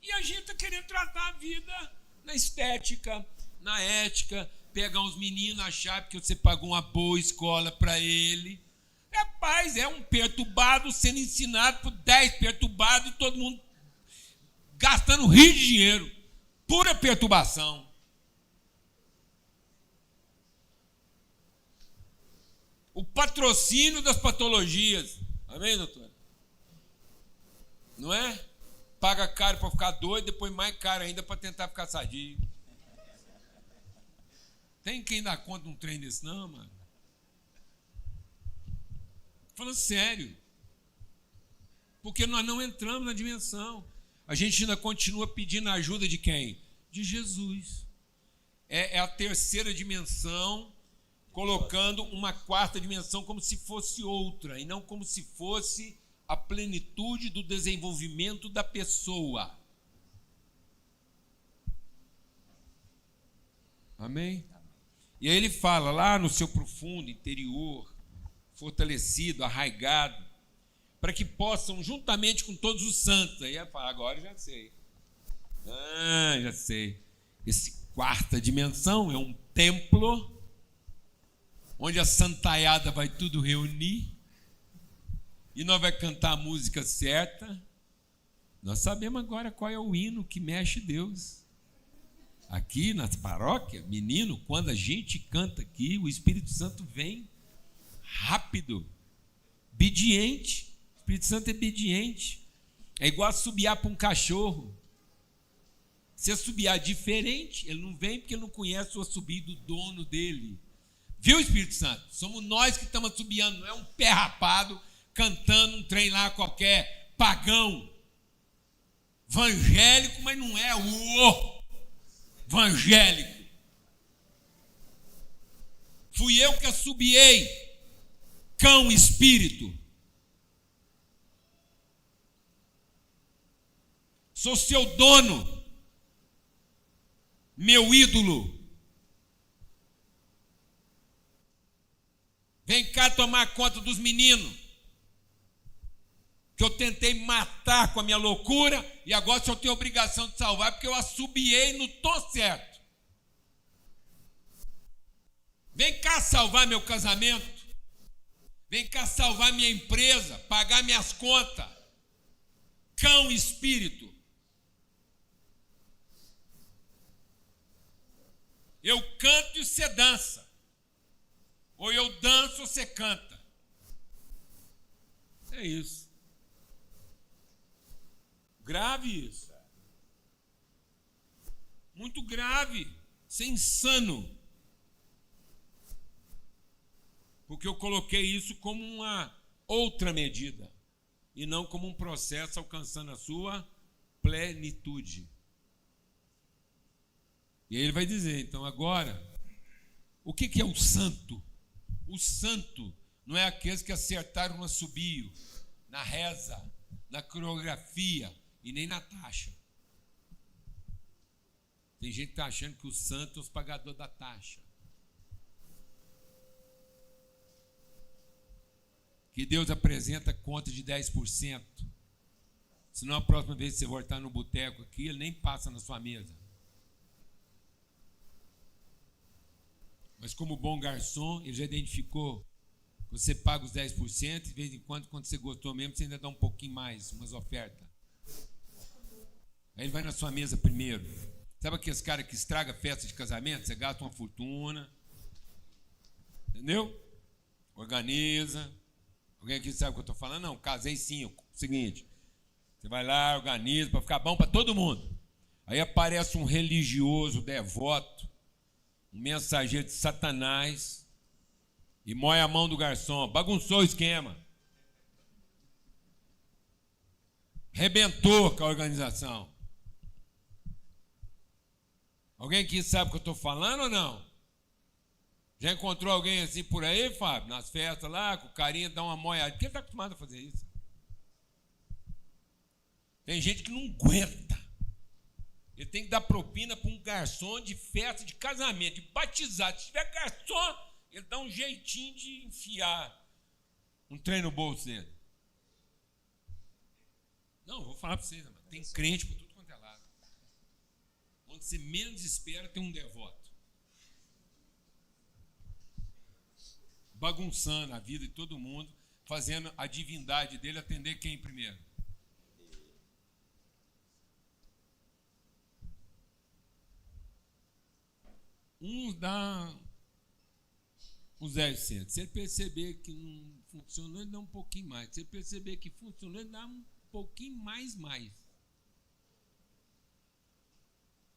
E a gente está querendo tratar a vida na estética, na ética, pegar uns meninos, achar que você pagou uma boa escola para ele. Rapaz, é um perturbado sendo ensinado por 10 perturbados e todo mundo gastando rios de dinheiro. Pura perturbação. O patrocínio das patologias. Amém, doutor? Não é? Paga caro para ficar doido, depois mais caro ainda para tentar ficar sadio. Tem quem dá conta de um trem desse, não, mano? Falando sério. Porque nós não entramos na dimensão. A gente ainda continua pedindo a ajuda de quem? De Jesus. é a terceira dimensão, colocando uma quarta dimensão como se fosse outra, e não como se fosse a plenitude do desenvolvimento da pessoa. Amém? E aí ele fala, lá no seu profundo interior, fortalecido, arraigado, para que possam, juntamente com todos os santos, aí ele fala, agora eu já sei. Já sei. Esse quarta dimensão é um templo, onde a santaiada vai tudo reunir, e nós vamos cantar a música certa. Nós sabemos agora qual é o hino que mexe Deus. Aqui na paróquia, menino, quando a gente canta aqui, o Espírito Santo vem rápido, obediente. O Espírito Santo é obediente. É igual assobiar para um cachorro. Se assobiar diferente, ele não vem porque ele não conhece o assobio do dono dele. Viu, Espírito Santo? Somos nós que estamos assobiando, não é um pé rapado cantando um trem lá qualquer, pagão, evangélico, mas não é o evangélico. Fui eu que assobiei, cão espírito. Sou seu dono, meu ídolo. Vem cá tomar conta dos meninos, que eu tentei matar com a minha loucura, e agora eu tenho a obrigação de salvar, porque eu assobiei no tom certo. Vem cá salvar meu casamento, vem cá salvar minha empresa, pagar minhas contas. Cão espírito. Eu canto e você dança. Ou eu danço ou você canta. É isso. Grave isso. Muito grave. Isso é insano. Porque eu coloquei isso como uma outra medida. E não como um processo alcançando a sua plenitude. E aí ele vai dizer, então agora, o que é o santo? O santo não é aqueles que acertaram no assobio, na reza, na coreografia e nem na taxa. Tem gente que está achando que o santo é os pagadores da taxa. Que Deus apresenta conta de 10%. Senão a próxima vez que você voltar no boteco aqui, ele nem passa na sua mesa. Mas como bom garçom, ele já identificou. Você paga os 10%, de vez em quando você gostou mesmo, você ainda dá um pouquinho mais, umas ofertas. Aí ele vai na sua mesa primeiro. Sabe aqueles caras que estragam festa de casamento? Você gasta uma fortuna. Entendeu? Organiza. Alguém aqui sabe o que eu estou falando? Não, casei 5. Seguinte, você vai lá, organiza, para ficar bom para todo mundo. Aí aparece um religioso devoto, um mensageiro de Satanás, e moe a mão do garçom, bagunçou o esquema. Rebentou com a organização. Alguém aqui sabe o que eu estou falando ou não? Já encontrou alguém assim por aí, Fábio? Nas festas lá, com o carinha, dá uma moiada. Porque ele está acostumado a fazer isso. Tem gente que não aguenta. Ele tem que dar propina para um garçom de festa de casamento, de batizado. Se tiver garçom, ele dá um jeitinho de enfiar um trem no bolso dele. Não, vou falar para vocês, mano. Tem crente por tudo quanto é lado. Onde você menos espera, tem um devoto. Bagunçando a vida de todo mundo, fazendo a divindade dele atender quem primeiro? Uns dá uns 10%. Se ele perceber que não funcionou, ele dá um pouquinho mais. Se ele perceber que funcionou, ele dá um pouquinho mais.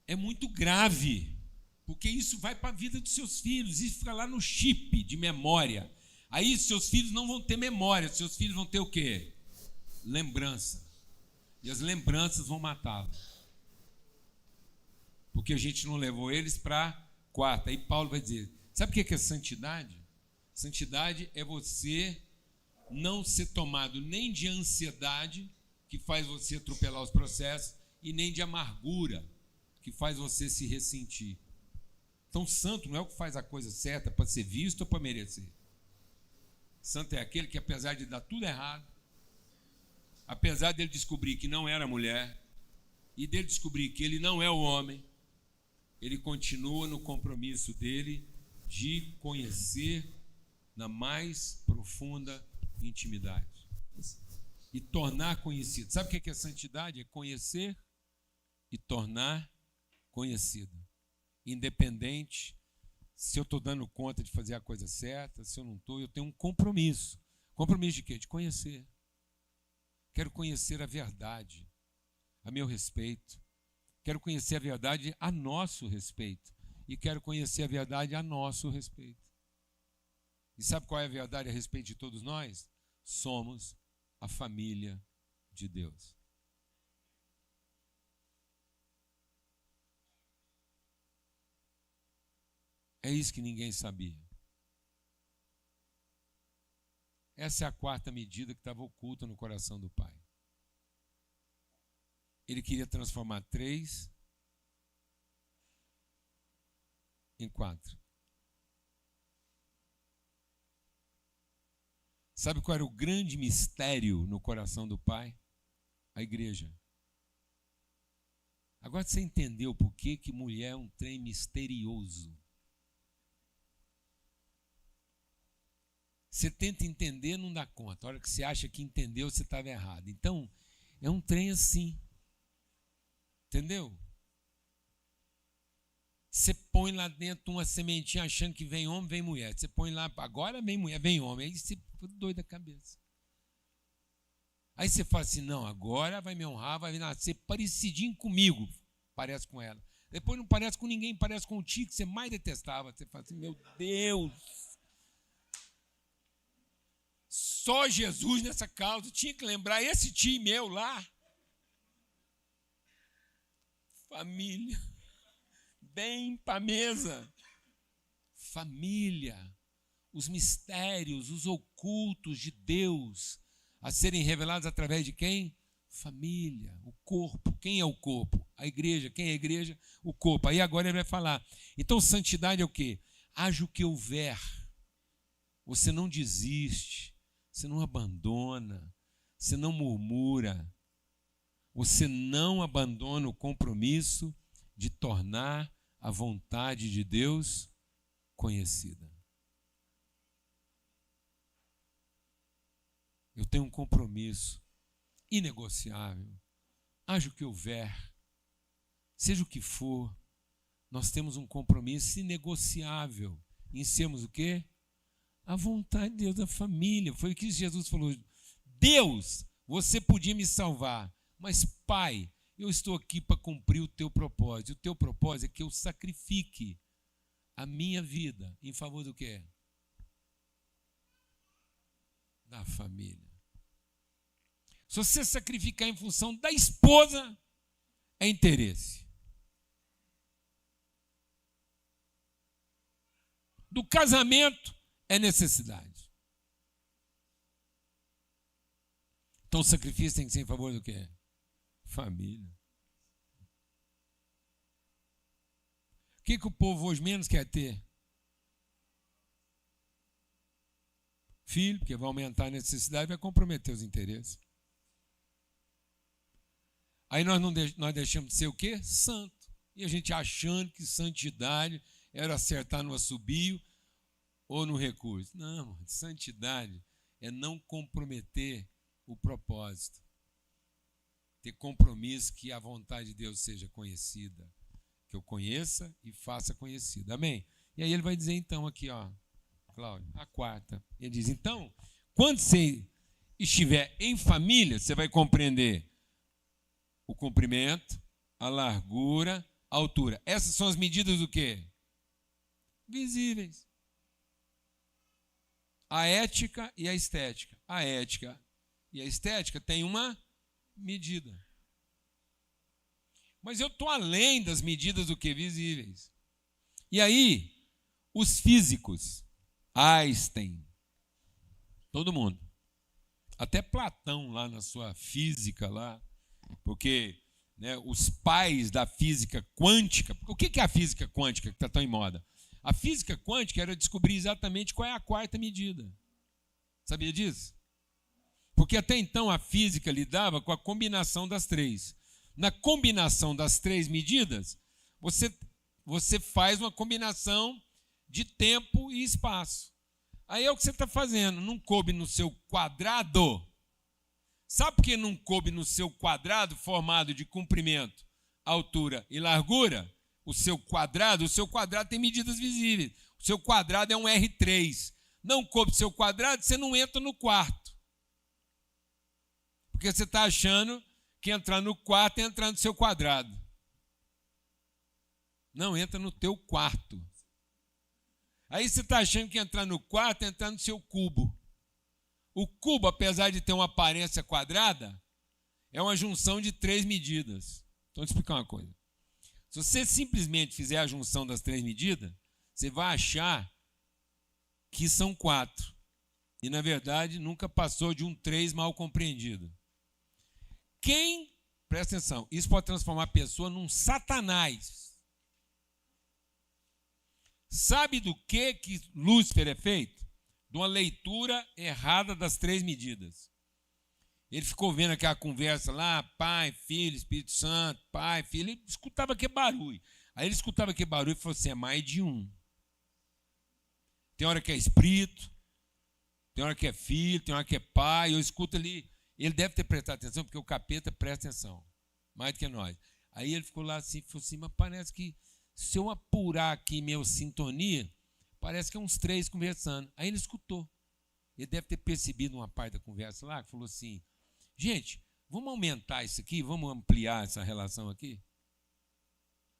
É muito grave, porque isso vai para a vida dos seus filhos, isso fica lá no chip de memória. Aí seus filhos não vão ter memória, seus filhos vão ter o quê? Lembrança. E as lembranças vão matá-los. Porque a gente não levou eles para Quarta, aí Paulo vai dizer, sabe o que é santidade? Santidade é você não ser tomado nem de ansiedade, que faz você atropelar os processos, e nem de amargura, que faz você se ressentir. Então, santo não é o que faz a coisa certa para ser visto ou para merecer. Santo é aquele que, apesar de dar tudo errado, apesar dele descobrir que não era mulher, e dele descobrir que ele não é o homem, ele continua no compromisso dele de conhecer na mais profunda intimidade e tornar conhecido. Sabe o que é santidade? É conhecer e tornar conhecido. Independente se eu estou dando conta de fazer a coisa certa, se eu não estou, eu tenho um compromisso. Compromisso de quê? De conhecer. Quero conhecer a verdade a meu respeito. Quero conhecer a verdade a nosso respeito. E quero conhecer a verdade a nosso respeito. E sabe qual é a verdade a respeito de todos nós? Somos a família de Deus. É isso que ninguém sabia. Essa é a quarta medida que estava oculta no coração do Pai. Ele queria transformar 3 em 4. Sabe qual era o grande mistério no coração do Pai? A igreja. Agora você entendeu por que mulher é um trem misterioso. Você tenta entender, não dá conta. A hora que você acha que entendeu, você estava errado. Então, é um trem assim. Entendeu? Você põe lá dentro uma sementinha achando que vem homem, vem mulher. Você põe lá, agora vem mulher, vem homem. Aí você fica doido da cabeça. Aí você fala assim, não, agora vai me honrar, vai nascer parecidinho comigo. Parece com ela. Depois não parece com ninguém, parece com o tio que você mais detestava. Você fala assim, meu Deus. Só Jesus nessa causa. Tinha que lembrar esse tio meu lá. Família. Bem para a mesa. Família. Os mistérios, os ocultos de Deus a serem revelados através de quem? Família, o corpo. Quem é o corpo? A igreja. Quem é a igreja? O corpo. Aí agora ele vai falar. Então, santidade é o quê? Haja o que houver. Você não desiste. Você não abandona. Você não murmura. Você não abandona o compromisso de tornar a vontade de Deus conhecida. Eu tenho um compromisso inegociável. Haja o que houver, seja o que for, nós temos um compromisso inegociável em sermos o quê? A vontade de Deus, da família. Foi o que Jesus falou. Deus, você podia me salvar, mas Pai, eu estou aqui para cumprir o teu propósito. O teu propósito é que eu sacrifique a minha vida em favor do quê? Da família. Se você sacrificar em função da esposa, é interesse. Do casamento, é necessidade. Então o sacrifício tem que ser em favor do quê? Família. O que o povo hoje menos quer ter? Filho, porque vai aumentar a necessidade, vai comprometer os interesses. Aí nós deixamos de ser o quê? Santo. E a gente achando que santidade era acertar no assobio ou no recurso. Não, santidade é não comprometer o propósito. Ter compromisso que a vontade de Deus seja conhecida. Que eu conheça e faça conhecida. Amém? E aí ele vai dizer então aqui, ó, Cláudio, a quarta. Ele diz, então, quando você estiver em família, você vai compreender o comprimento, a largura, a altura. Essas são as medidas do quê? Visíveis. A ética e a estética. A ética e a estética têm uma medida. Mas eu estou além das medidas do que visíveis. E aí, os físicos, Einstein, todo mundo, até Platão lá na sua física lá, porque né, os pais da física quântica, o que é a física quântica que está tão em moda? A física quântica era descobrir exatamente qual é a quarta medida. Sabia disso? Porque até então a física lidava com a combinação das três. Na combinação das três medidas, você faz uma combinação de tempo e espaço. Aí é o que você está fazendo, não coube no seu quadrado. Sabe por que não coube no seu quadrado formado de comprimento, altura e largura? O seu quadrado tem medidas visíveis. O seu quadrado é um R3. Não coube seu quadrado, você não entra no quarto. Porque você está achando que entrar no quarto é entrar no seu quadrado. Não, entra no teu quarto. Aí você está achando que entrar no quarto é entrar no seu cubo. O cubo, apesar de ter uma aparência quadrada, é uma junção de três medidas. Então, vou te explicar uma coisa. Se você simplesmente fizer a junção das três medidas, você vai achar que são 4. E, na verdade, nunca passou de um 3 mal compreendido. Presta atenção, isso pode transformar a pessoa num satanás. Sabe do que Lúcifer é feito? De uma leitura errada das três medidas. Ele ficou vendo aquela conversa lá, Pai, Filho, Espírito Santo, Pai, Filho, ele escutava aquele barulho. Aí ele escutava aquele barulho e falou assim, é mais de um. Tem hora que é Espírito, tem hora que é Filho, tem hora que é Pai, eu escuto ali, ele deve ter prestado atenção, porque o capeta presta atenção, mais do que nós. Aí ele ficou lá assim, falou assim, mas parece que se eu apurar aqui minha sintonia, parece que é uns 3 conversando. Aí ele escutou. Ele deve ter percebido uma parte da conversa lá, que falou assim, gente, vamos aumentar isso aqui, vamos ampliar essa relação aqui?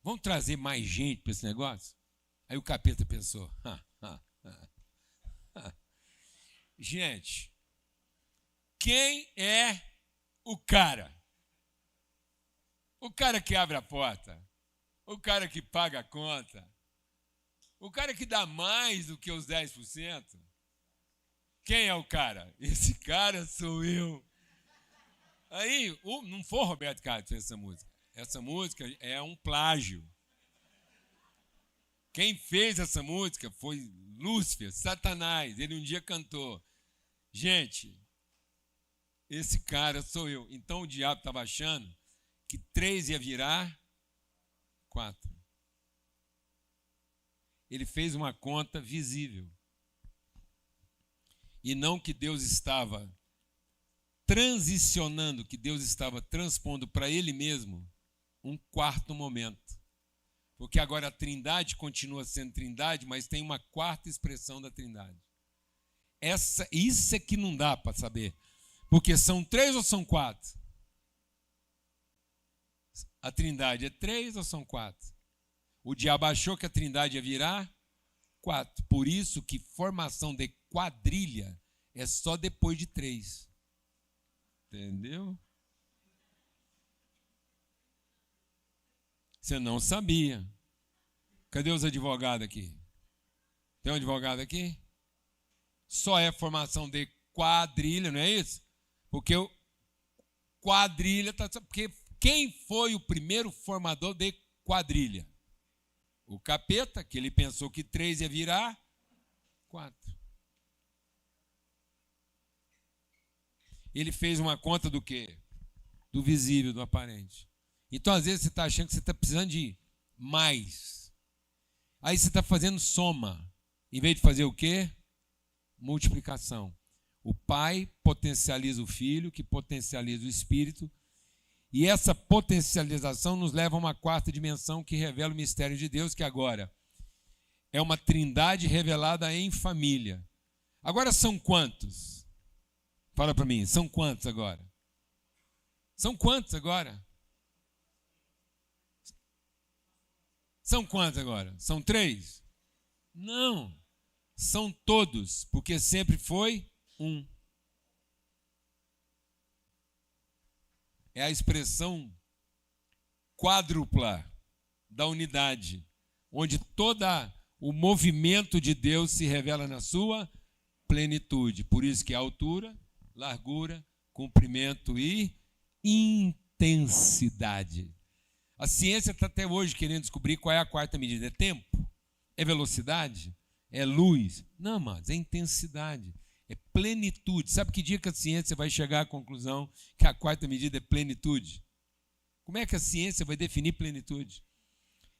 Vamos trazer mais gente para esse negócio? Aí o capeta pensou, gente, quem é o cara? O cara que abre a porta, o cara que paga a conta, o cara que dá mais do que os 10%. Quem é o cara? Esse cara sou eu. Aí, não foi o Roberto Carlos que fez essa música. Essa música é um plágio. Quem fez essa música foi Lúcifer, Satanás. Ele um dia cantou, gente, esse cara sou eu. Então o diabo estava achando que 3 ia virar 4. Ele fez uma conta visível. E não que Deus estava transicionando, que Deus estava transpondo para Ele mesmo um quarto momento. Porque agora a Trindade continua sendo Trindade, mas tem uma quarta expressão da Trindade. Isso é que não dá para saber. Porque são 3 ou são 4? A Trindade é 3 ou são 4? O diabo achou que a Trindade ia virar 4. Por isso que formação de quadrilha é só depois de 3. Entendeu? Você não sabia. Cadê os advogados aqui? Tem um advogado aqui? Só é formação de quadrilha, não é isso? Porque o quadrilha está... Porque quem foi o primeiro formador de quadrilha? O capeta, que ele pensou que 3 ia virar 4. Ele fez uma conta do quê? Do visível, do aparente. Então, às vezes, você está achando que você está precisando de mais. Aí você está fazendo soma. Em vez de fazer o quê? Multiplicação. O Pai potencializa o Filho, que potencializa o Espírito. E essa potencialização nos leva a uma quarta dimensão que revela o mistério de Deus, que agora é uma trindade revelada em família. Agora são quantos? Fala para mim, são quantos agora? São quantos agora? São quantos agora? São 3? Não, são todos, porque sempre foi um. É a expressão quádrupla da unidade. onde todo o movimento de Deus se revela na sua plenitude. Por isso que é altura, largura, comprimento e intensidade. A ciência está até hoje querendo descobrir qual é a quarta medida. É tempo? É velocidade? É luz? Não, mas é intensidade. É plenitude. Sabe que dia que a ciência vai chegar à conclusão que a quarta medida é plenitude? Como é que a ciência vai definir plenitude?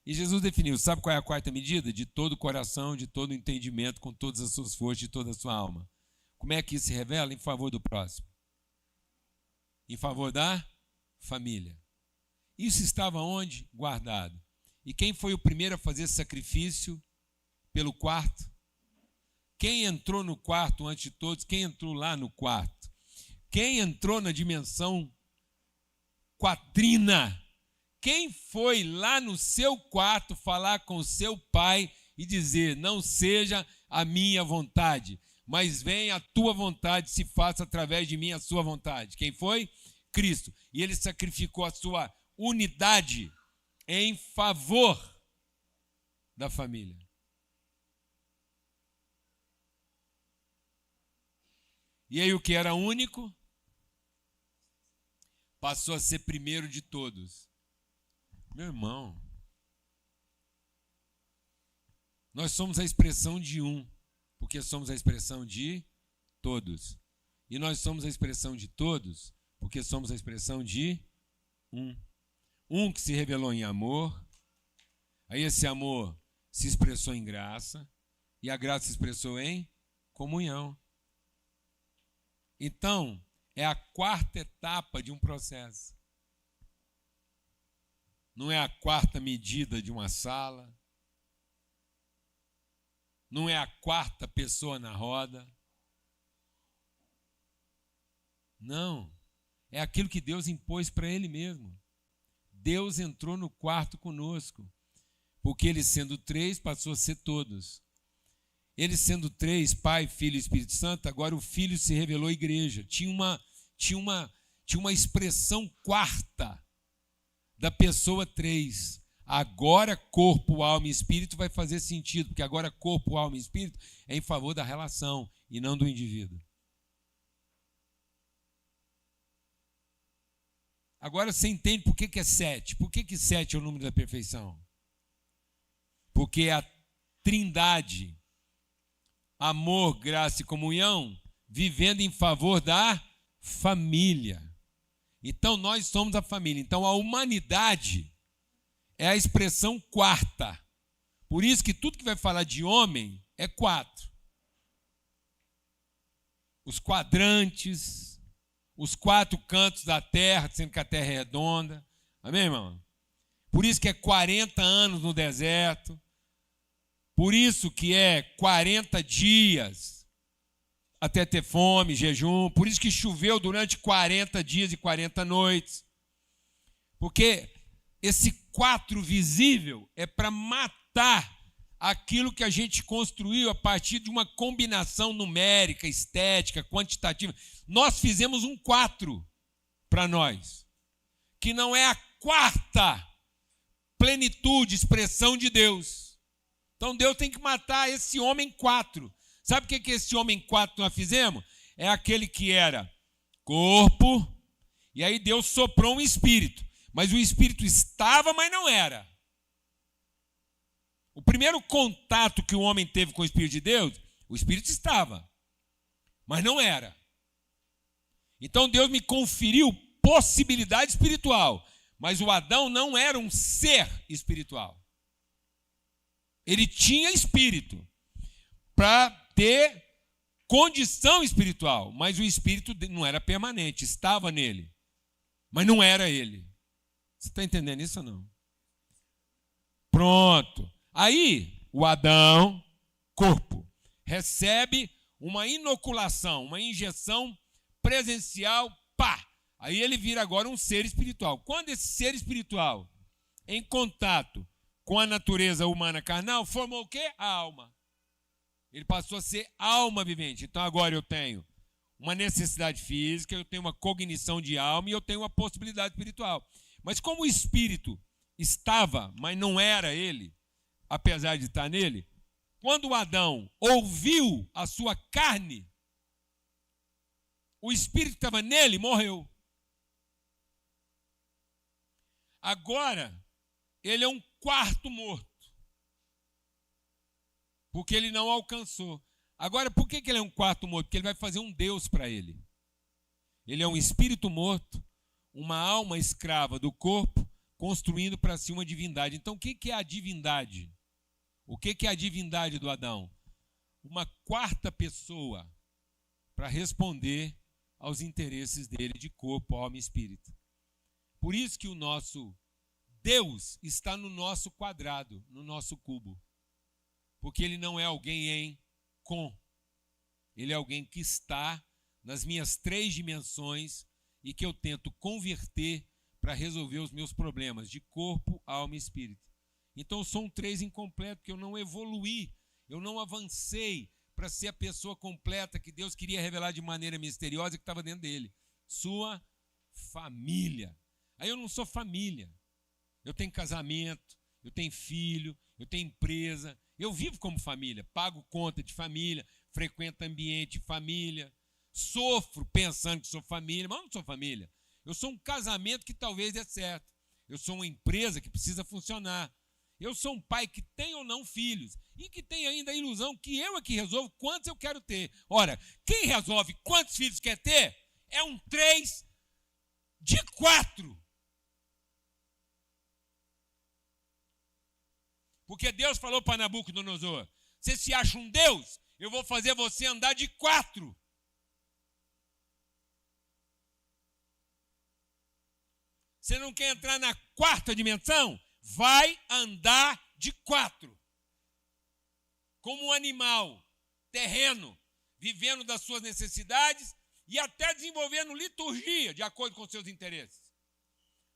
E Jesus definiu, sabe qual é a quarta medida? De todo o coração, de todo o entendimento, com todas as suas forças, de toda a sua alma. Como é que isso se revela? Em favor do próximo. Em favor da família. Isso estava onde? Guardado. E quem foi o primeiro a fazer sacrifício pelo quarto? Quem entrou no quarto antes de todos? Quem entrou lá no quarto? Quem entrou na dimensão quatrina? Quem foi lá no seu quarto falar com o seu pai e dizer, não seja a minha vontade, mas venha a tua vontade, se faça através de mim a sua vontade? Quem foi? Cristo. E ele sacrificou a sua unidade em favor da família. E aí o que era único passou a ser primeiro de todos. Meu irmão, nós somos a expressão de um, porque somos a expressão de todos. E nós somos a expressão de todos, porque somos a expressão de um. Um que se revelou em amor, aí esse amor se expressou em graça, e a graça se expressou em comunhão. Então, é a quarta etapa de um processo. Não é a quarta medida de uma sala. Não é a quarta pessoa na roda. Não. É aquilo que Deus impôs para Ele mesmo. Deus entrou no quarto conosco. Porque Ele sendo três, passou a ser todos. Ele sendo três, Pai, Filho e Espírito Santo, agora o Filho se revelou à igreja. Tinha uma expressão quarta da pessoa três. Agora corpo, alma e espírito vai fazer sentido, porque agora corpo, alma e espírito é em favor da relação e não do indivíduo. Agora você entende por que é 7. Por que 7 é o número da perfeição? Porque a Trindade, amor, graça e comunhão, vivendo em favor da família. Então nós somos a família. Então a humanidade é a expressão quarta. Por isso que tudo que vai falar de homem é 4. Os quadrantes, os 4 cantos da terra, sendo que a terra é redonda. Amém, irmão? Por isso que é 40 anos no deserto. Por isso que é 40 dias até ter fome, jejum. Por isso que choveu durante 40 dias e 40 noites. Porque esse 4 visível é para matar aquilo que a gente construiu a partir de uma combinação numérica, estética, quantitativa. Nós fizemos um 4 para nós, que não é a quarta plenitude, expressão de Deus. Então Deus tem que matar esse homem 4. Sabe o que esse homem 4 nós fizemos? É aquele que era corpo, e aí Deus soprou um espírito. Mas o espírito estava, mas não era. O primeiro contato que o homem teve com o Espírito de Deus, o espírito estava, mas não era. Então Deus me conferiu possibilidade espiritual, mas o Adão não era um ser espiritual. Ele tinha espírito para ter condição espiritual, mas o espírito não era permanente, estava nele, mas não era ele. Você está entendendo isso ou não? Pronto. Aí, o Adão, corpo, recebe uma inoculação, uma injeção presencial, pá! Aí ele vira agora um ser espiritual. Quando esse ser espiritual, em contato com a natureza humana carnal, formou o quê? A alma. Ele passou a ser alma vivente. Então agora eu tenho uma necessidade física, eu tenho uma cognição de alma e eu tenho uma possibilidade espiritual. Mas como o espírito estava, mas não era ele, apesar de estar nele, quando Adão ouviu a sua carne, o espírito que estava nele morreu. Agora, ele é um quarto morto, porque ele não alcançou. Agora, por que ele é um quarto morto? Porque ele vai fazer um Deus para ele. Ele é um espírito morto, uma alma escrava do corpo, construindo para si uma divindade. Então, o que é a divindade? O que é a divindade do Adão? Uma quarta pessoa para responder aos interesses dele de corpo, alma e espírito. Por isso que o nosso Deus está no nosso quadrado, no nosso cubo. Porque ele não é alguém em com. Ele é alguém que está nas minhas 3 dimensões e que eu tento converter para resolver os meus problemas de corpo, alma e espírito. Então eu sou um 3 incompleto, porque eu não evoluí, eu não avancei para ser a pessoa completa que Deus queria revelar de maneira misteriosa que estava dentro dele. Sua família. Aí eu não sou família. Eu tenho casamento, eu tenho filho, eu tenho empresa. Eu vivo como família, pago conta de família, frequento ambiente de família, sofro pensando que sou família, mas eu não sou família. Eu sou um casamento que talvez dê certo. Eu sou uma empresa que precisa funcionar. Eu sou um pai que tem ou não filhos e que tem ainda a ilusão que eu é que resolvo quantos eu quero ter. Ora, quem resolve quantos filhos quer ter é um 3 de 4. Porque Deus falou para Nabucodonosor, você se acha um Deus? Eu vou fazer você andar de 4. Você não quer entrar na 4ª dimensão? Vai andar de 4. Como um animal terreno, vivendo das suas necessidades e até desenvolvendo liturgia de acordo com seus interesses.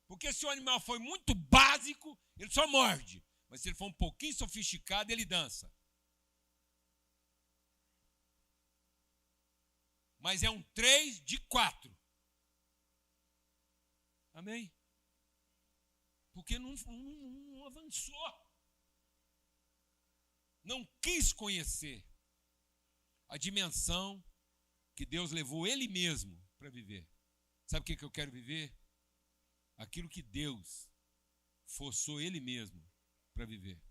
Porque se o animal for muito básico, ele só morde. Mas se ele for um pouquinho sofisticado, ele dança. Mas é um 3 de 4. Amém? Porque não avançou. Não quis conhecer a dimensão que Deus levou Ele mesmo para viver. Sabe o que eu quero viver? Aquilo que Deus forçou Ele mesmo para viver.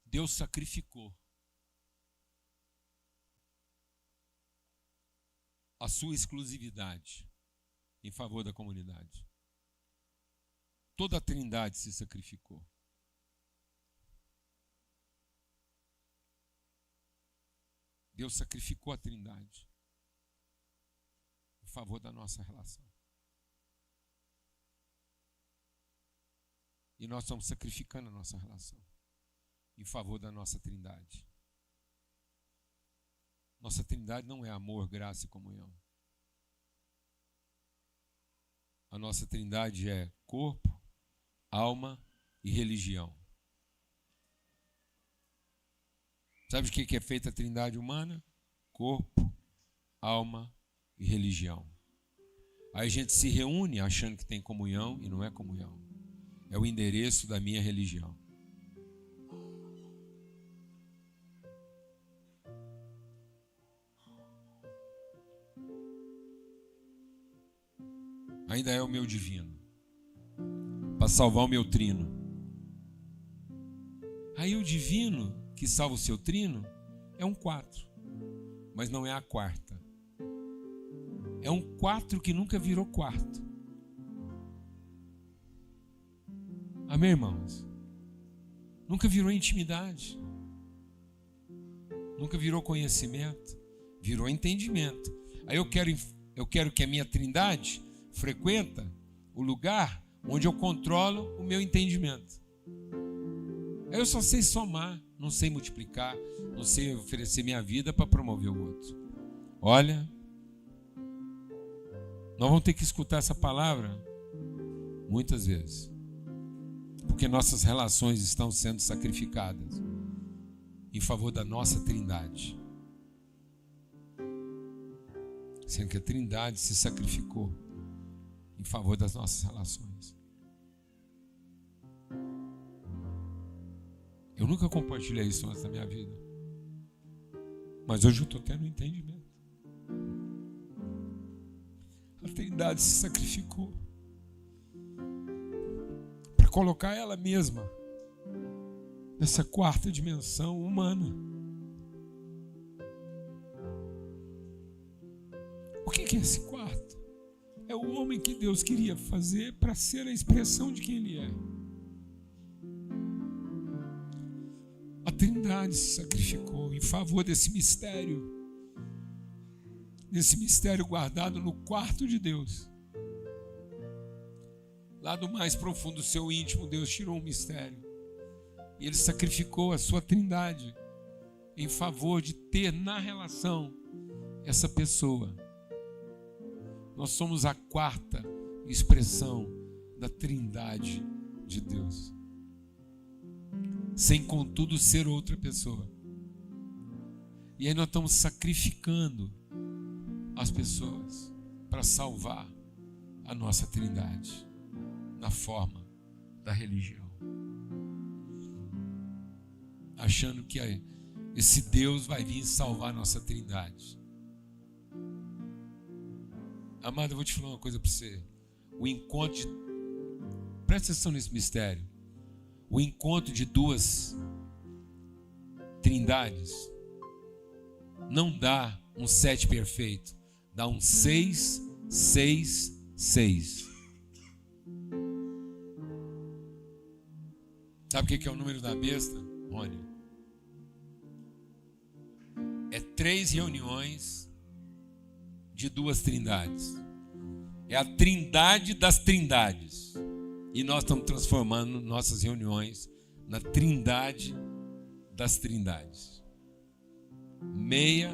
Deus sacrificou a sua exclusividade em favor da comunidade. Toda a Trindade se sacrificou. Deus sacrificou a Trindade em favor da nossa relação. E nós estamos sacrificando a nossa relação em favor da nossa Trindade. Nossa Trindade não é amor, graça e comunhão. A nossa Trindade é corpo, alma e religião. Sabe de que é feita a Trindade humana? Corpo, alma e religião. Aí a gente se reúne achando que tem comunhão e não é comunhão. É o endereço da minha religião. Ainda é o meu divino, para salvar o meu trino. Aí o divino que salva o seu trino é um 4, mas não é a 4ª. É um 4 que nunca virou 4. Amém, irmãos? Nunca virou intimidade, nunca virou conhecimento, virou entendimento. Aí eu quero que a minha Trindade frequenta o lugar onde eu controlo o meu entendimento. Aí eu só sei somar, não sei multiplicar, não sei oferecer minha vida para promover o outro. Olha, nós vamos ter que escutar essa palavra muitas vezes, porque nossas relações estão sendo sacrificadas em favor da nossa Trindade, sendo que a Trindade se sacrificou em favor das nossas relações. Eu nunca compartilhei isso antes da minha vida. Mas hoje eu estou tendo um entendimento. A Trindade se sacrificou para colocar ela mesma nessa quarta dimensão humana. O que é esse quarto? É o homem que Deus queria fazer para ser a expressão de quem Ele é. A Trindade se sacrificou em favor desse mistério guardado no quarto de Deus. Lá do mais profundo do seu íntimo, Deus tirou um mistério. E Ele sacrificou a sua Trindade em favor de ter na relação essa pessoa. Nós somos a quarta expressão da Trindade de Deus. Sem, contudo, ser outra pessoa. E aí nós estamos sacrificando as pessoas para salvar a nossa Trindade na forma da religião. Achando que esse Deus vai vir salvar a nossa Trindade. Amado, eu vou te falar uma coisa para você. O encontro de... Presta atenção nesse mistério. O encontro de duas trindades não dá um 7 perfeito. Dá um 6, 6, 6. Sabe o que é o número da besta, Rony? É 3 reuniões de duas trindades. É a trindade das trindades. E nós estamos transformando nossas reuniões na trindade das trindades. 6,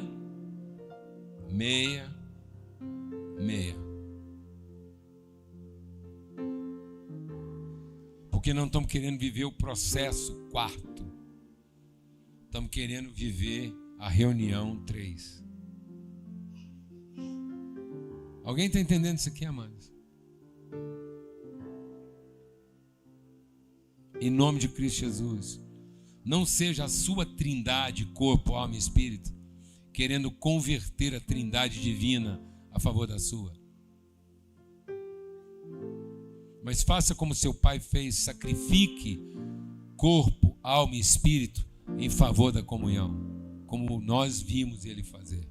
6, 6. Porque não estamos querendo viver o processo quarto. Estamos querendo viver a reunião 3. Alguém está entendendo isso aqui, amados? Em nome de Cristo Jesus, não seja a sua trindade, corpo, alma e espírito, querendo converter a trindade divina a favor da sua. Mas faça como seu pai fez, sacrifique corpo, alma e espírito em favor da comunhão, como nós vimos ele fazer.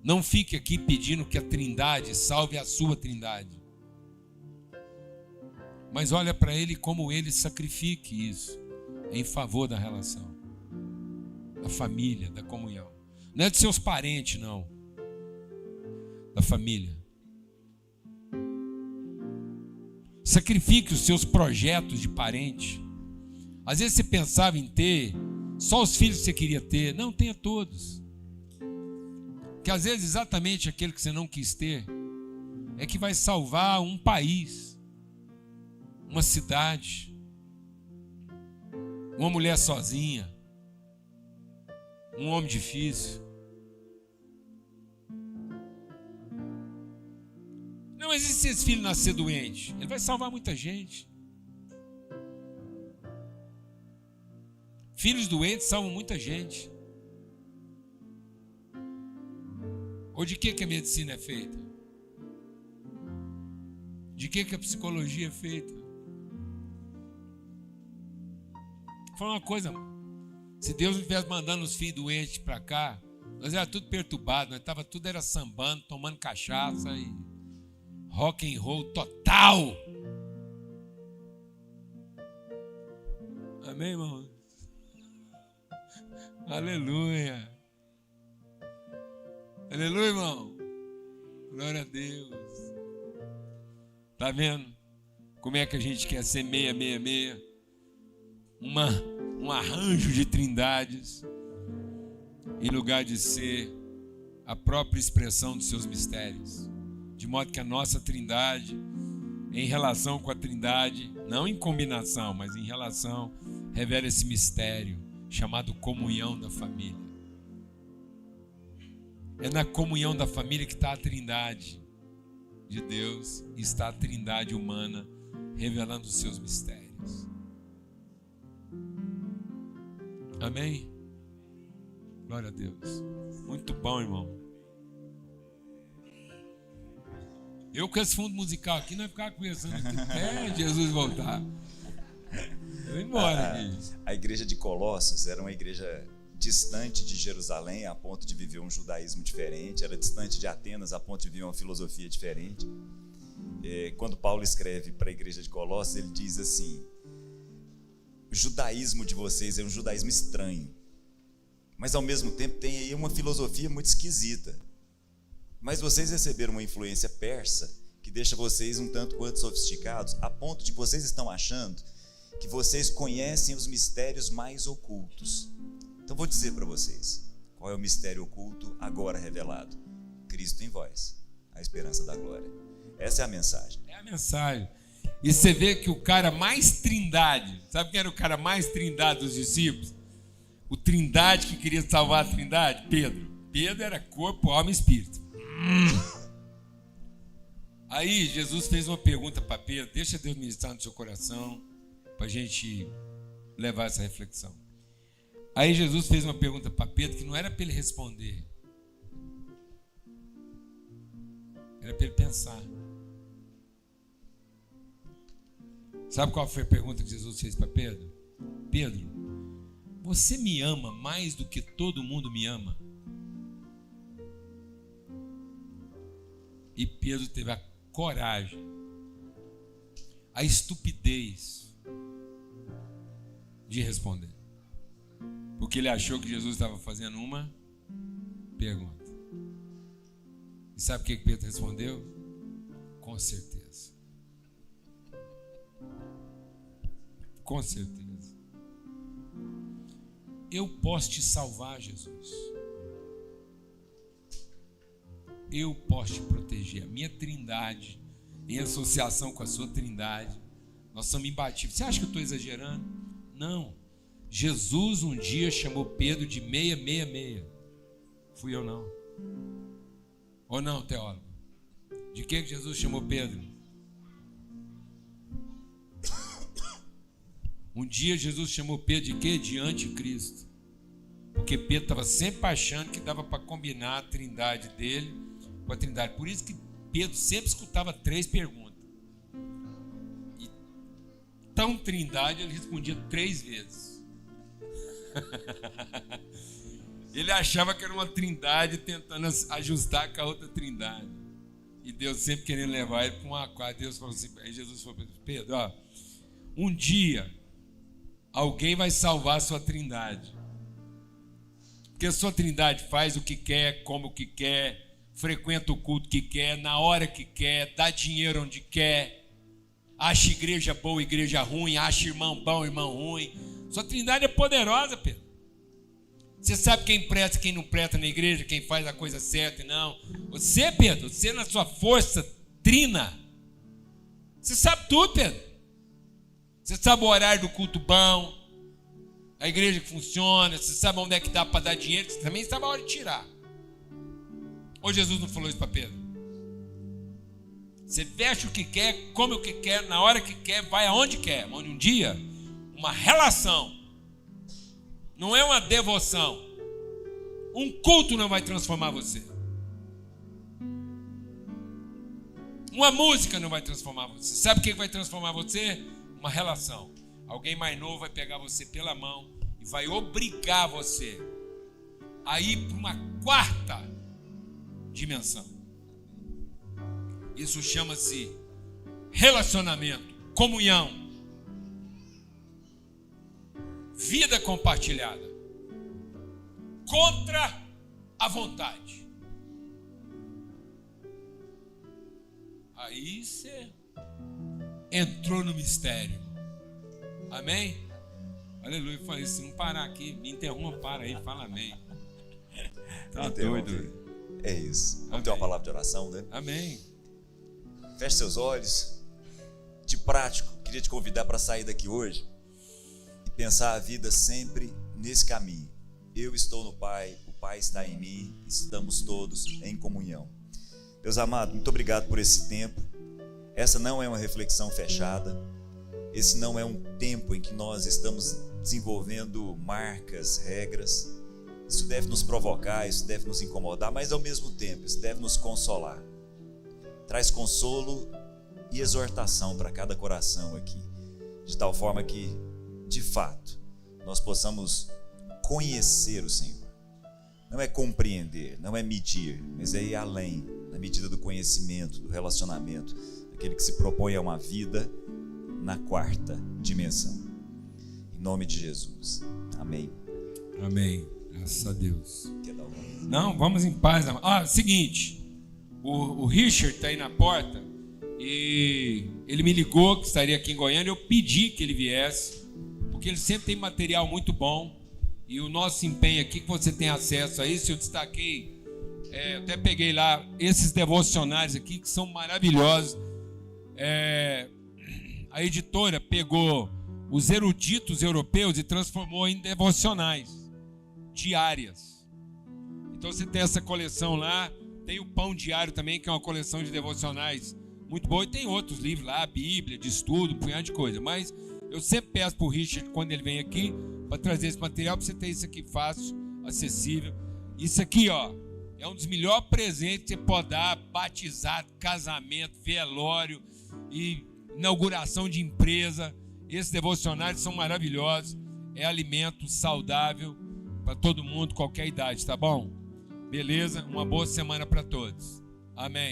Não fique aqui pedindo que a trindade salve a sua trindade. Mas olha para ele como ele sacrifique isso em favor da relação, da família, da comunhão. Não é de seus parentes, não. Da família. Sacrifique os seus projetos de parente. Às vezes você pensava em ter só os filhos que você queria ter. Não, tenha todos. Que às vezes exatamente aquele que você não quis ter é que vai salvar um país, uma cidade, uma mulher sozinha, um homem difícil. Não, mas e se esse filho nascer doente? Ele vai salvar muita gente. Filhos doentes salvam muita gente. Ou de que a medicina é feita? De que a psicologia é feita? Vou falar uma coisa, se Deus não estivesse mandando os filhos doentes para cá, nós era tudo perturbado, nós estava tudo era sambando, tomando cachaça e rock and roll total. Amém, irmão? Aleluia. Aleluia, irmão. Glória a Deus. Tá vendo como é que a gente quer ser 666? Um arranjo de trindades, em lugar de ser a própria expressão dos seus mistérios. De modo que a nossa trindade, em relação com a trindade, não em combinação, mas em relação, revela esse mistério chamado comunhão da família. É na comunhão da família que está a trindade de Deus e está a trindade humana revelando os seus mistérios. Amém? Glória a Deus. Muito bom, irmão. Eu com esse fundo musical aqui, não ia ficar conversando aqui até Jesus voltar. Eu ia embora aqui. A igreja de Colossos era uma igreja distante de Jerusalém, a ponto de viver um judaísmo diferente, era distante de Atenas, a ponto de viver uma filosofia diferente. Quando Paulo escreve para a igreja de Colossos, ele diz assim: o judaísmo de vocês é um judaísmo estranho, mas ao mesmo tempo tem aí uma filosofia muito esquisita. Mas vocês receberam uma influência persa que deixa vocês um tanto quanto sofisticados, a ponto de que vocês estão achando que vocês conhecem os mistérios mais ocultos. Então vou dizer para vocês, qual é o mistério oculto agora revelado? Cristo em vós, a esperança da glória. Essa é a mensagem. É a mensagem. E você vê que o cara mais trindade, sabe quem era o cara mais trindade dos discípulos? O trindade que queria salvar a trindade? Pedro. Pedro era corpo, alma e espírito. Aí Jesus fez uma pergunta para Pedro, deixa Deus ministrar no seu coração, para a gente levar essa reflexão. Aí Jesus fez uma pergunta para Pedro que não era para ele responder, era para ele pensar. Sabe qual foi a pergunta que Jesus fez para Pedro? Pedro, você me ama mais do que todo mundo me ama? E Pedro teve a coragem, a estupidez de responder. Porque ele achou que Jesus estava fazendo uma pergunta. E sabe o que Pedro respondeu? Com certeza. Com certeza. Eu posso te salvar, Jesus. Eu posso te proteger. A minha trindade, em associação com a sua trindade, nós somos imbatíveis. Você acha que eu estou exagerando? Não. Jesus um dia chamou Pedro de 666. Fui eu não. Ou não, teólogo? De que Jesus chamou Pedro? Um dia Jesus chamou Pedro de quê? De anticristo. Porque Pedro estava sempre achando que dava para combinar a trindade dele com a trindade. Por isso que Pedro sempre escutava 3 perguntas. E tão trindade, ele respondia 3 vezes. Ele achava que era uma trindade tentando ajustar com a outra trindade. E Deus sempre querendo levar ele para uma quarta. Deus falou assim, aí Jesus falou para Pedro, ó, um dia alguém vai salvar a sua trindade. Porque a sua trindade faz o que quer, come o que quer, frequenta o culto que quer, na hora que quer, dá dinheiro onde quer, acha igreja boa, igreja ruim, acha irmão bom, irmão ruim. Sua trindade é poderosa, Pedro. Você sabe quem presta, quem não presta na igreja, quem faz a coisa certa e não. Você, Pedro, você na sua força trina, você sabe tudo, Pedro. Você sabe o horário do culto bom, a igreja que funciona, você sabe onde é que dá para dar dinheiro, você também sabe a hora de tirar. Ou Jesus não falou isso para Pedro? Você veste o que quer, come o que quer, na hora que quer, vai aonde quer. Mas um dia, uma relação, não é uma devoção. Um culto não vai transformar você. Uma música não vai transformar você. Sabe o que vai transformar você? Uma relação. Alguém mais novo vai pegar você pela mão e vai obrigar você a ir para uma 4ª dimensão. Isso chama-se relacionamento, comunhão, vida compartilhada, contra a vontade. Aí você entrou no mistério. Amém? Aleluia. Eu falei, se não parar aqui, me interrompa, para aí, fala amém. Tá doido. É isso. Vamos Amém. ter uma palavra de oração, né? Amém. Feche seus olhos. De prático, queria te convidar para sair daqui hoje e pensar a vida sempre nesse caminho. Eu estou no Pai, o Pai está em mim, estamos todos em comunhão. Deus amado, muito obrigado por esse tempo. Essa não é uma reflexão fechada. Esse não é um tempo em que nós estamos desenvolvendo marcas, regras. Isso deve nos provocar, isso deve nos incomodar, mas ao mesmo tempo, isso deve nos consolar. Traz consolo e exortação para cada coração aqui, de tal forma que, de fato, nós possamos conhecer o Senhor. Não é compreender, não é medir, mas é ir além, na medida do conhecimento, do relacionamento, aquele que se propõe a uma vida na quarta dimensão. Em nome de Jesus. Amém. Amém. Graças a Deus. Não, vamos em paz. Seguinte, o Richard está aí na porta e ele me ligou que estaria aqui em Goiânia. Eu pedi que ele viesse, porque ele sempre tem material muito bom e o nosso empenho aqui, que você tem acesso a isso, eu destaquei, eu até peguei lá esses devocionários aqui que são maravilhosos. A editora pegou os eruditos europeus e transformou em devocionais diárias. Então você tem essa coleção lá, tem o Pão Diário também, que é uma coleção de devocionais muito boa, e tem outros livros lá, a Bíblia, de estudo, um punhado de coisa. Mas eu sempre peço para o Richard, quando ele vem aqui, para trazer esse material, para você ter isso aqui fácil, acessível. Isso aqui, ó, é um dos melhores presentes que você pode dar: batizado, casamento, velório e inauguração de empresa. Esses devocionários são maravilhosos, é alimento saudável para todo mundo, qualquer idade, tá bom? Beleza? Uma boa semana para todos. Amém.